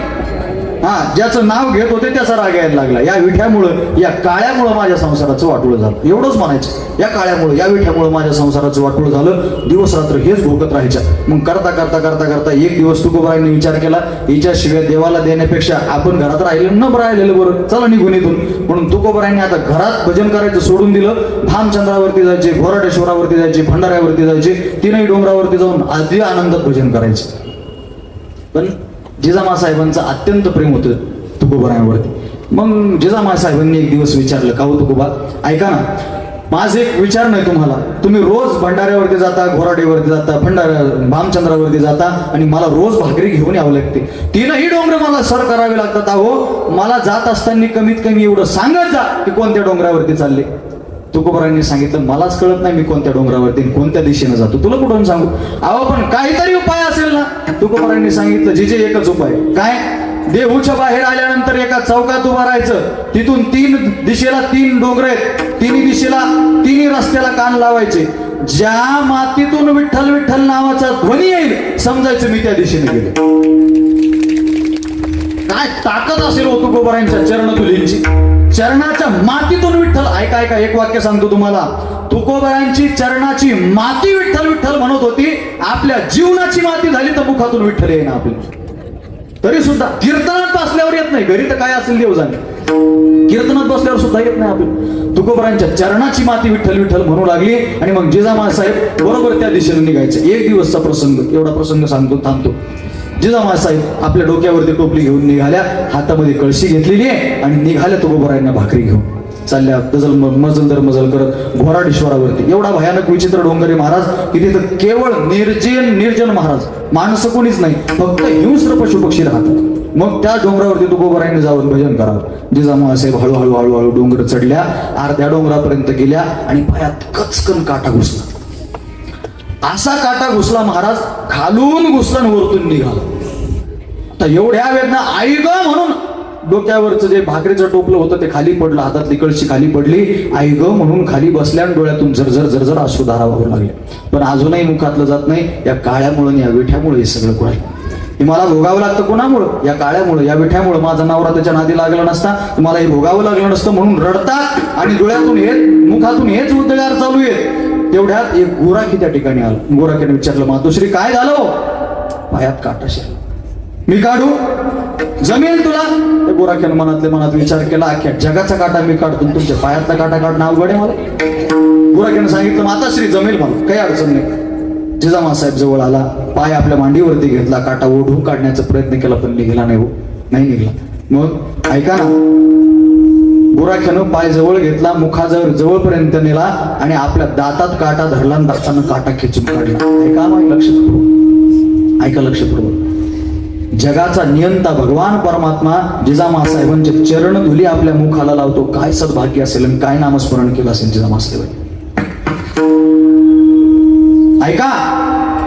हा ज्याचं नाव घेत होते त्याचा राग यायला लागला. या विठ्यामुळं, या काळ्यामुळं माझ्या संसाराचं वाटोळं झालं. एवढंच म्हणायचं, या काळ्यामुळं, या विठ्यामुळं माझ्या संसाराचं वाटोळं झालं. दिवस रात्र हेच भोगत राहायच्या. मग करता करता करता करता एक दिवस तुकोबारायांनी विचार केला, हिच्या शिव्या देवाला देण्यापेक्षा आपण घरात राहिलं न राहिलेलं बरं, चला निघून इथून. म्हणून तुकोबारायांनी आता घरात भजन करायचं सोडून दिलं. भामचंद्रावरती जायचे, घोराटेश्वरावरती जायचे, भंडाऱ्यावरती जायचे, तीनही डोंगरावरती जाऊन आधी आनंदात भजन करायचे. पण जिजामा साहेबांचं अत्यंत प्रेम होतं तुकोबारायांवरती. मग जिजामा साहेबांनी एक दिवस विचारलं, का हो तुकोबा, ऐका ना, माझं एक विचार नाही तुम्हाला, तुम्ही रोज भंडाऱ्यावरती जाता, घोराडेवरती जाता, भामचंद्रावरती जाता आणि मला रोज भाकरी घेऊन यावं लागते, तीनही डोंगर मला सर करावे लागतात. अहो मला जात असताना कमीत कमी एवढं सांगत जा की कोणत्या डोंगरावरती चालले. तुकोबारायांनी सांगितलं, मलाच कळत नाही मी कोणत्या डोंगरावरती कोणत्या दिशेने जातो, तुला कुठून सांगू? अहो पण काहीतरी उपाय असेल ना. तुकोबारायांनी सांगितलं, जिजे एकच उपाय. काय? देहूच्या बाहेर आल्यानंतर एका चौकात उभं राहायचं, तिथून तीन दिशेला तीन डोंगर आहेत, तिन्ही दिशेला तिन्ही रस्त्याला कान लावायचे. ज्या मातीतून विठ्ठल विठ्ठल नावाचा ध्वनी येईल समजायचं मी त्या दिशेने गेलो. काय ताकद असेल हो तुकोबारायांच्या चरणधुलींची, चरणाच्या मातीतून विठ्ठल. ऐका ऐका, एक वाक्य सांगतो तुम्हाला. तुकोबारायांची चरणाची माती विठ्ठल विठ्ठल म्हणत होती, आपल्या जीवनाची माती झाली तर मुखातून विठ्ठल येईना आपली. तरी सुद्धा कीर्तनात बसल्यावर येत नाही, घरी तर काय असेल देव जाणे, कीर्तनात बसल्यावर सुद्धा येत नाही आपली. तुकोबारायांच्या चरणाची माती विठ्ठल विठ्ठल म्हणू लागली. आणि मग जिजामा साहेब बरोबर त्या दिशेने निघायचे. एक दिवसचा प्रसंग, एवढा प्रसंग सांगतो, थांबतो. जिजामा साहेब आपल्या डोक्यावरती टोपली घेऊन निघाल्या, हातामध्ये कळशी घेतलेली आहे आणि निघाल्या तुकोबारायांना भाकरी घेऊन चालल्या. मजल दर मजल करत घोराटेश्वरावरती. एवढा भयानक विचित्र डोंगरे महाराज की तिथं केवळ निर्जन महाराज, माणसं कोणीच नाही, फक्त हिंस्र पशु पक्षी राहतात. मग त्या डोंगरावरती तुकोबारायांनी जाऊन भजन करावं. जिजामा साहेब हळूहळू हळूहळू डोंगर चढल्या, अर्ध्या डोंगरापर्यंत गेल्या आणि पायात कचकन काटा घुसला. असा काटा घुसला महाराज, खालून घुसला आणि वरतून निघाला. तर एवढ्या वेदना, आई ग म्हणून डोक्यावरचं जे भाकरीचं टोपलं होतं ते खाली पडलं, हातातली कळशी खाली पडली. आई ग म्हणून खाली बसल्या आणि डोळ्यातून झरझर झरझर अश्रुधारा वाहू लागले. पण अजूनही मुखातलं जात नाही. या काळ्यामुळं, या विठ्यामुळे हे सगळं कुणाला, हे मला भोगावं लागतं. कोणामुळं? या काळ्यामुळं, या विठ्यामुळं. माझा नवरा त्याच्या नादी लागला नसता, मला हे भोगावं लागलं नसतं. म्हणून रडतात आणि डोळ्यातून हे, मुखातून हेच उद्गार चालू आहेत. तेवढ्यात एक गोराखी त्या ठिकाणी आला. गोराखीने विचारलं, मातोश्री काय झालं? पायात काटा शिरला. मी काढू? जमेल तुला? त्या गोराख्यानं मनातल्या मनात विचार केला, अख्ख्या जगाचा काटा मी काढतो, तुमच्या पायातला काटा काढणं अवघड आहे मला. गोराख्यानं सांगितलं, माताश्री जमेल मला, काही अडचण नाही. जिजामा साहेब जवळ आला, पाय आपल्या मांडीवरती घेतला, काटा ओढून काढण्याचा प्रयत्न केला पण निघाला नाही. हो, नाही निघला. मग ऐका ना, गोराख्यानं पाय जवळ घेतला, मुखाजवळ जवळपर्यंत नेला आणि आपल्या दातात काटा धरला आणि दातानं काटा खेचून काढला. ऐका लक्षपूर्वक, ऐका लक्षपूर्वक. जगाचा नियंता भगवान परमात्मा जिजामा साहेबांचे चरण धुली आपल्या मुखाला लावतो. काय सद्भाग्य असेल आणि काय नामस्मरण केलं असेल जिजामा साहेबांनी. ऐका,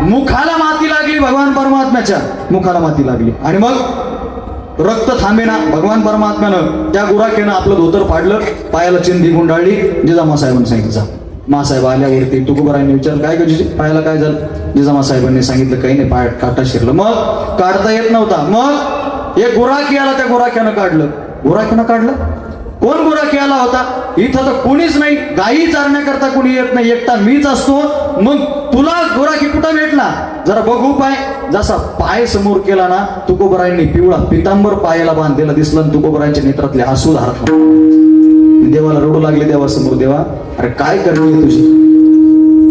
मुखाला माती लागली, भगवान परमात्म्याच्या मुखाला माती लागली. आणि मग रक्त थांबेना. भगवान परमात्म्यानं त्या गुराख्यानं आपलं धोतर फाडलं, पायाला चिंधी गुंडाळली. जिजामा साहेबांनी सांगितलं जा. मासाहेब आल्यावरती तुकोबारायांनी विचारलं, काय गं पायाला काय झालं? जिजामा साहेबांनी सांगितलं, काही नाही, पायात काटा शिरलं. मग काढता येत नव्हता. मग एक गुराखी आला, त्या गुराख्यानं काढलं. गुराख्यानं काढलं? कोण गुराखी आला होता? इथं तर कोणीच नाही, गायी चारण्याकरता कोणी येत नाही, एकटा मीच असतो. मग तुला गुराखी कुठं भेटला? जरा बघू पाय. जसा पाय समोर केला ना, तुकोबारायांनी पिवळा पितांबर पायाला बांधलेला दिसला आणि तुकोबारायांच्या नेत्रातले आसू धारत. देवाला रडू लागले, देवासमोर, देवा अरे काय करते तुझी?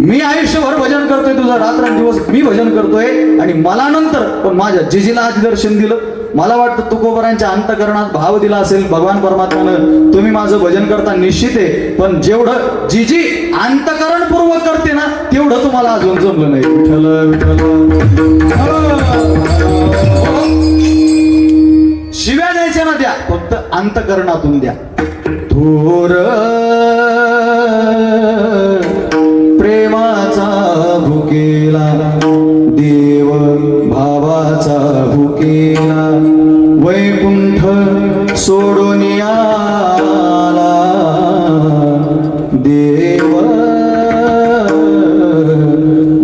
मी आयुष्यभर भजन करतोय तुझं, रात्रंदिवस मी भजन करतोय आणि मला नंतर पण माझ्या जिजीला आधी दर्शन दिलं. मला वाटतं तुकोबारायांच्या अंतकरणात भाव दिला असेल भगवान परमात्म्यानं, तुम्ही माझं भजन करता निश्चित आहे, पण जेवढं जिजी अंतकरणपूर्वक करते ना तेवढं तुम्हाला अजून जमलं नाही. विठ्ठल विठ्ठल. शिव्या द्यायच्या ना त्या, फक्त अंतकरणातून द्या. थोर प्रेमाचा भुकेला देव भावाचा भुकेला वैकुंठ सोडून आला देव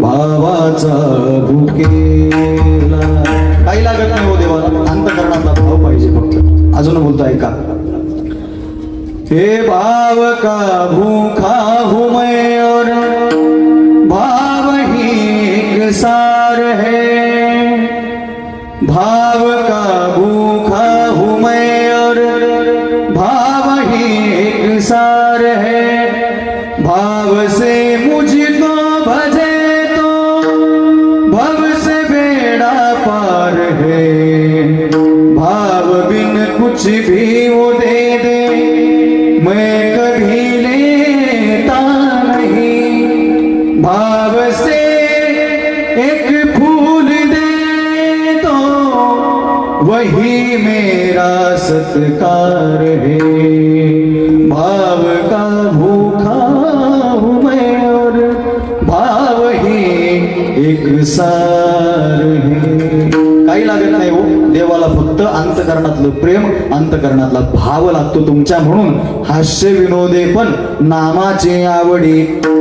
भावाचा भुकेला. काही लागत नाही हो देवाला, अंतकरणातला भाव पाहिजे फक्त. अजून बोलतो ऐका. हे भाव का भूखा हूँ मैं और भाव ही एक सार है. भाव का भूखा हूँ मैं और भाव ही एक सार है. भाव से मुझको भजे तो भव से बेड़ा पार है. भाव बिन कुछ भी वो दे दे मैं कभी लेता नहीं. भाव से एक फूल दे तो वही मेरा सत्कार है. भाव का भूखा हूँ मैं और भाव ही एक सार है. काही लागत नाही हो देवाला, फक्त अंतकरणातलं प्रेम, अंतकरणातला भाव लागतो तुमच्या. म्हणून हास्य विनोदे पण नामाचे आवडी.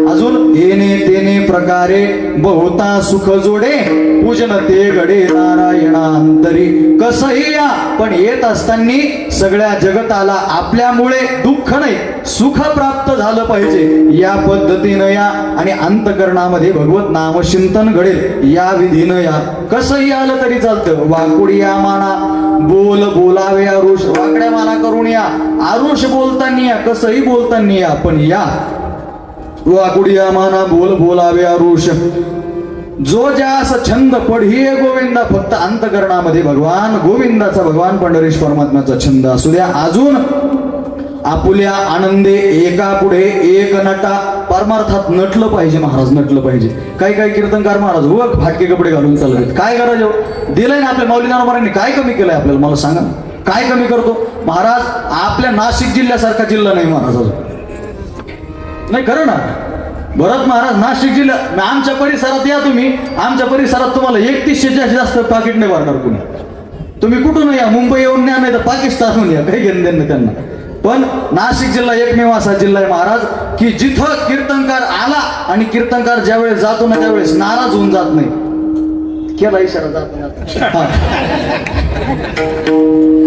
अजून येणे तेने प्रकारे बहुता सुख जोडे पूजन ते गडे नारायणा अंतरी. कसही या पण येत असताना सगळ्या जगताला आपल्यामुळे दुःख नाही सुख प्राप्त झालं पाहिजे या पद्धतीनं या. आणि अंतकरणामध्ये भगवत नामचिंतन घडेल या विधीनं या. कसंही आलं तरी चालतं. वाकुडी या माना बोल बोलावे आरुष. वाकड्या माना करून या, आरुष बोलताना या, कसंही बोलताना या, पण या. वाकुडी या माना बोल बोलावे आरुष. जो ज्यास छंद पढिये गोविंदा. फक्त अंतकरणामध्ये भगवान गोविंदाचा, भगवान पंढरीश परमात्म्याचा छंद असू द्या. अजून आपुल्या आनंदे एका पुढे एक नटा. परमार्थात नटलं पाहिजे महाराज, नटलं पाहिजे. काही काही कीर्तनकार महाराज व फाटके कपडे घालून चालत. काय करायचं हो? दिलंय ना आपल्या माऊलीनाथ महाराजांनी, काय कमी केलंय आपल्याला मला सांगा. काय कमी करतो महाराज? आपल्या नाशिक जिल्ह्यासारखा जिल्हा नाही महाराज अजून. नाही खरं ना भरत महाराज, नाशिक जिल्हा आमच्या परिसरात या तुम्ही. आमच्या परिसरात तुम्हाला 3100च्या जास्त पाकिट नाही भरणार कुणी. तुम्ही कुठून या, मुंबई येऊन न्या नाही तर पाकिस्तानहून या, काही घेणं देणं त्यांना. पण नाशिक जिल्हा एकमेव असा जिल्हा आहे महाराज की जिथं कीर्तनकार आला आणि कीर्तनकार ज्यावेळेस जातो ना त्यावेळेस नाराज होऊन जात नाही. केला इशारा जात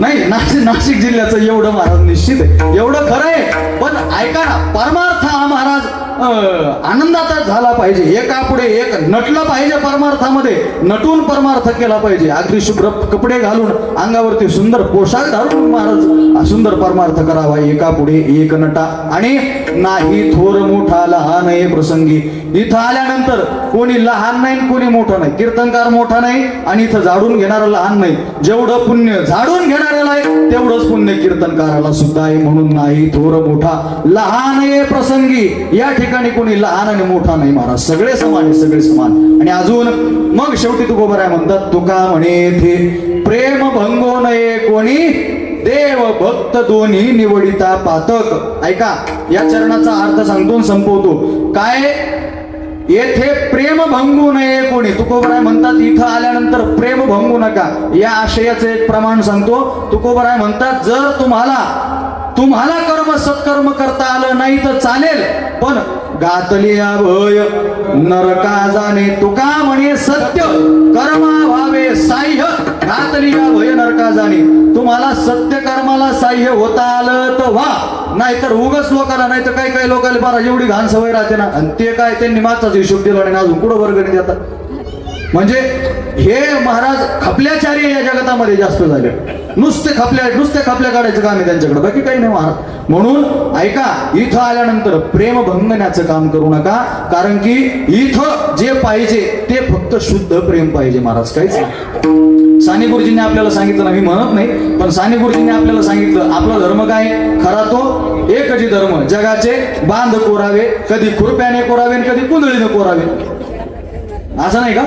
नाही. नाशिक जिल्ह्याचं एवढं महाराज निश्चित आहे, एवढं खरं आहे. पण ऐका ना, परमार्थ हा महाराज आनंदातच झाला पाहिजे. एका पुढे एक नटलं पाहिजे. परमार्थामध्ये नटून परमार्थ केला पाहिजे. अगदी शुभ्र कपडे घालून, अंगावरती सुंदर पोशाख घालून महाराज सुंदर परमार्थ करावा. एका पुढे एक नटा. आणि नाही थोर मोठा लहान हे प्रसंगी. इथं आल्यानंतर कोणी लहान नाही कोणी मोठं नाही. कीर्तनकार मोठा नाही आणि इथं झाडून घेणारं लहान नाही. जेवढं पुण्य झाडून घेणाऱ्याला आहे तेवढंच पुण्य कीर्तनकाराला सुद्धा आहे. म्हणून नाही थोर मोठा लहान हे प्रसंगी. या ठिकाणी कोणी लहान आणि मोठा नाही महाराज, सगळे समान आहे, सगळे समान. आणि अजून मग शेवटी तुकोबराय म्हणतात, तुका म्हणे थे प्रेम भंगो नये कोणी देव भक्त दोन्ही निवडिता पातक. ऐका या चरणाचा अर्थ सांगतो संपवतो. काय येथे प्रेम भंगू नये कोणी. तुकोबराय म्हणतात इथं आल्यानंतर प्रेम भंगू नका. या आशयाचं एक प्रमाण सांगतो. तुकोबराय म्हणतात जर तुम्हाला कर्म सत्कर्म करता आलं नाही तर चालेल, पण गातली भय नरका जाणे. तुका म्हणे सत्य कर्मा भावे साह्य. घातली भय नरका जाणे. तुम्हाला सत्य कर्माला साह्य होता आलं तर व्हा, नाहीतर उगच लोकांना, नाही तर काही लोकांना बारा एवढी घाण सवय राहते ना, आणि ते काय त्यांनी मागचाच हिशोब दिला आणि अजून कुठं वर्गणी देतात. म्हणजे हे महाराज खपल्याचारी या जगतामध्ये जास्त झाले. नुसते खपल्या काढायचं काम आहे त्यांच्याकडे, बाकी काही नाही महाराज. म्हणून ऐका, इथं आल्यानंतर प्रेम भंगण्याचं काम करू नका. कारण की इथं जे पाहिजे ते फक्त शुद्ध प्रेम पाहिजे महाराज, काहीच नाही. साने गुरुजींनी आपल्याला सांगितलं ना, मी म्हणत नाही, पण साने गुरुजींनी आपल्याला सांगितलं आपला धर्म काय खरा तो एकच धर्म. जगाचे बांध कोरावे, कधी खुरप्याने कोरावे कधी कुंदळीने कोरावे. असं नाही का?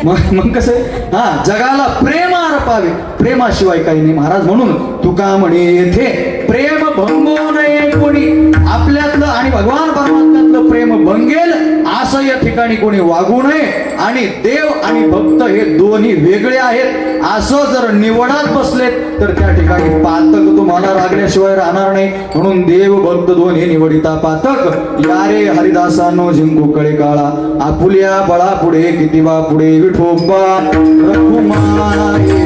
मग कसं आहे? हा, जगाला प्रेम अर्पावे, प्रेमाशिवाय काही नाही महाराज. म्हणून तुका म्हणे येथे प्रेम भंगो नये कोणी. आपल्यातलं आणि भगवान परमात्म्यातलं प्रेम भंगेल असं या ठिकाणी कोणी वागू नये. आणि देव आणि भक्त हे दोन्ही वेगळे आहेत असं जर निवडात बसलेत तर त्या ठिकाणी पातक तुम्हाला लागल्याशिवाय राहणार नाही. म्हणून देव भक्त दोन्ही निवडिता पातक. यारे हरिदासानो जिंकू कळे काळा, आपुल्या बळा पुढे किती बा पुढे विठोबा रघुमाये.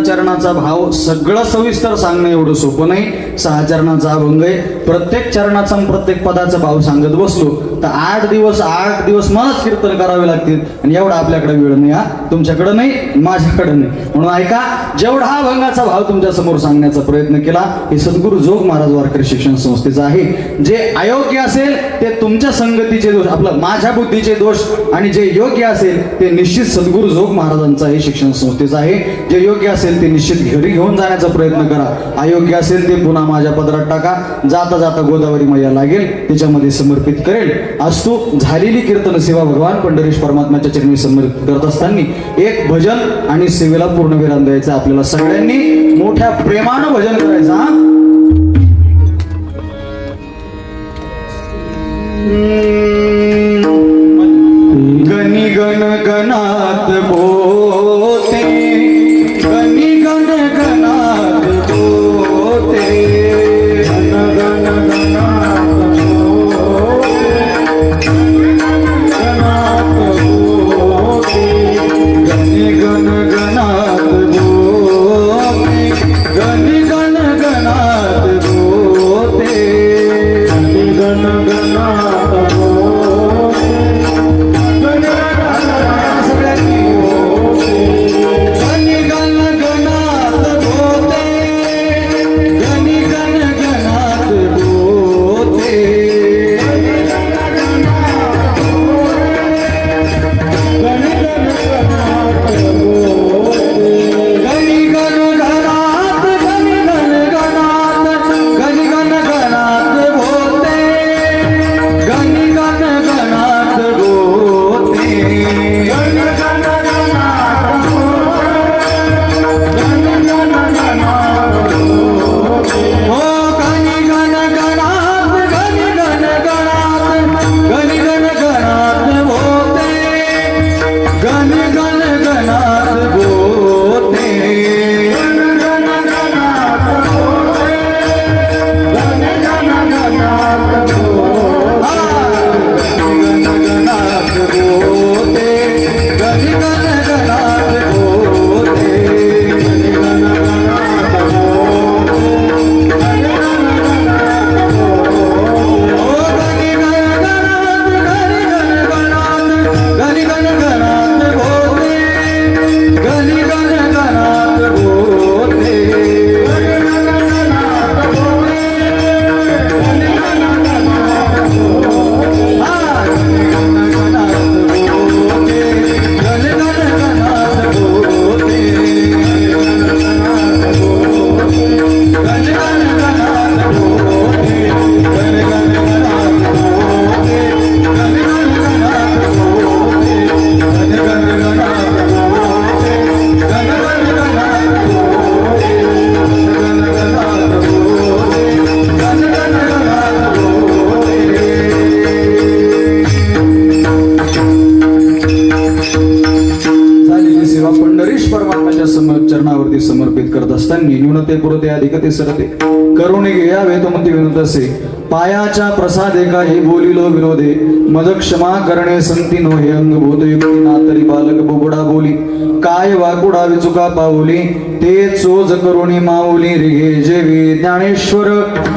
चरणाचा भाव सगळं सविस्तर सांगणं एवढं सोपं नाही. 6 चरणाचा अभंग आहे. प्रत्येक चरणाचा आणि प्रत्येक पदाचा भाव सांगत बसलो तर 8 दिवस मलाच कीर्तन करावे लागतील. आणि एवढा आपल्याकडे वेळ नाही. हा, तुमच्याकडे नाही, माझ्याकडे नाही. म्हणून ऐका, जेवढा हा अभंगाचा भाव तुमच्या समोर सांगण्याचा प्रयत्न केला हे सद्गुरू जोग महाराज वारकरी शिक्षण संस्थेचं आहे. जे अयोग्य असेल ते तुमच्या संगतीचे दोष, आपलं माझ्या बुद्धीचे दोष, आणि जे योग्य असेल ते निश्चित सद्गुरू जोग महाराजांचा हे शिक्षण संस्थेचं आहे. जे योग्य असेल ते निश्चित घरी घेऊन जाण्याचा प्रयत्न करा. अयोग्य असेल ते पुन्हा माझ्या पदरात टाका. जाता जाता गोदावरी मैया लागेल त्याच्यामध्ये समर्पित करेल. असतो झालेली कीर्तन सेवा भगवान पंढरीश परमात्म्याच्या चरणी समर्पित करत असताना एक भजन आणि सेवेला पूर्ण विराम द्यायचा. आपल्याला सगळ्यांनी मोठ्या प्रेमानं भजन करायचं. हा, गणी गण गणात बोते, गणी गण गणात बोते, गण गण गणात बोते, गणात बोते, गणी गण गणात बोते, गणी गण गणात बोते, गणी गण गणात बोते. चरणावरती समर्पित करत असताना न्यूनते पुरते अधिकते सरते करुणे घ्या वेदमती विनोद असे पायाच्या प्रसादे काही बोलिलो विरोधे मद क्षमा करणे संती नो हे अंगभूत युक्ती नातरी बालक बोबडा बोली काय वाकुडा विचुका पाऊली ते चोज करुणी माऊली रे जेवी ज्ञानेश्वर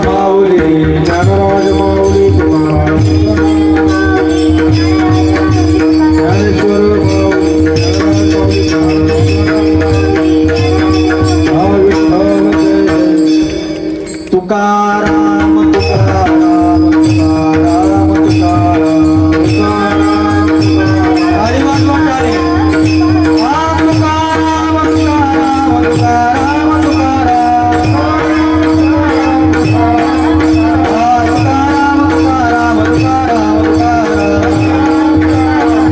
माऊली ज्ञानराज माऊली तुकाराम ज्ञानेश्वर माऊली हा विठ्ठल जय जय तुकाराम तुकाराम तुकाराम तुकाराम तुकाराम हरी वाजवा टाळी. हा तुकाराम तुकाराम तुकाराम तुकाराम हा तुकाराम तुकाराम तुकाराम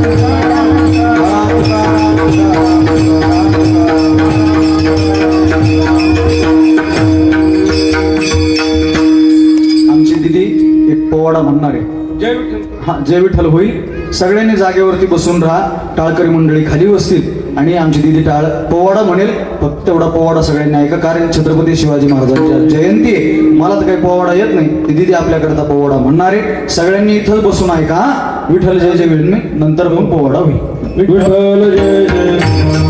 तुकाराम हा तुकाराम आमची दिदी एक पोवाडा म्हणणार आहे. जय विठ्ठल हा जय विठ्ठल होईल. सगळ्यांनी जागेवरती बसून राहा. टाळकरी मंडळी खाली बसतील आणि आमची दिदी पोवाडा म्हणेल. फक्त तेवढा पोवाडा सगळ्यांनी ऐका, कारण छत्रपती शिवाजी महाराजांची जयंती आहे. मला तर काही पोवाडा येत नाही. ती दिदी आपल्याकरता पोवाडा म्हणणार आहे. सगळ्यांनी इथंच बसून ऐका. विठ्ठल जय जय होईल मी नंतर मग पोवाडा होईल. विठ्ठल जय जय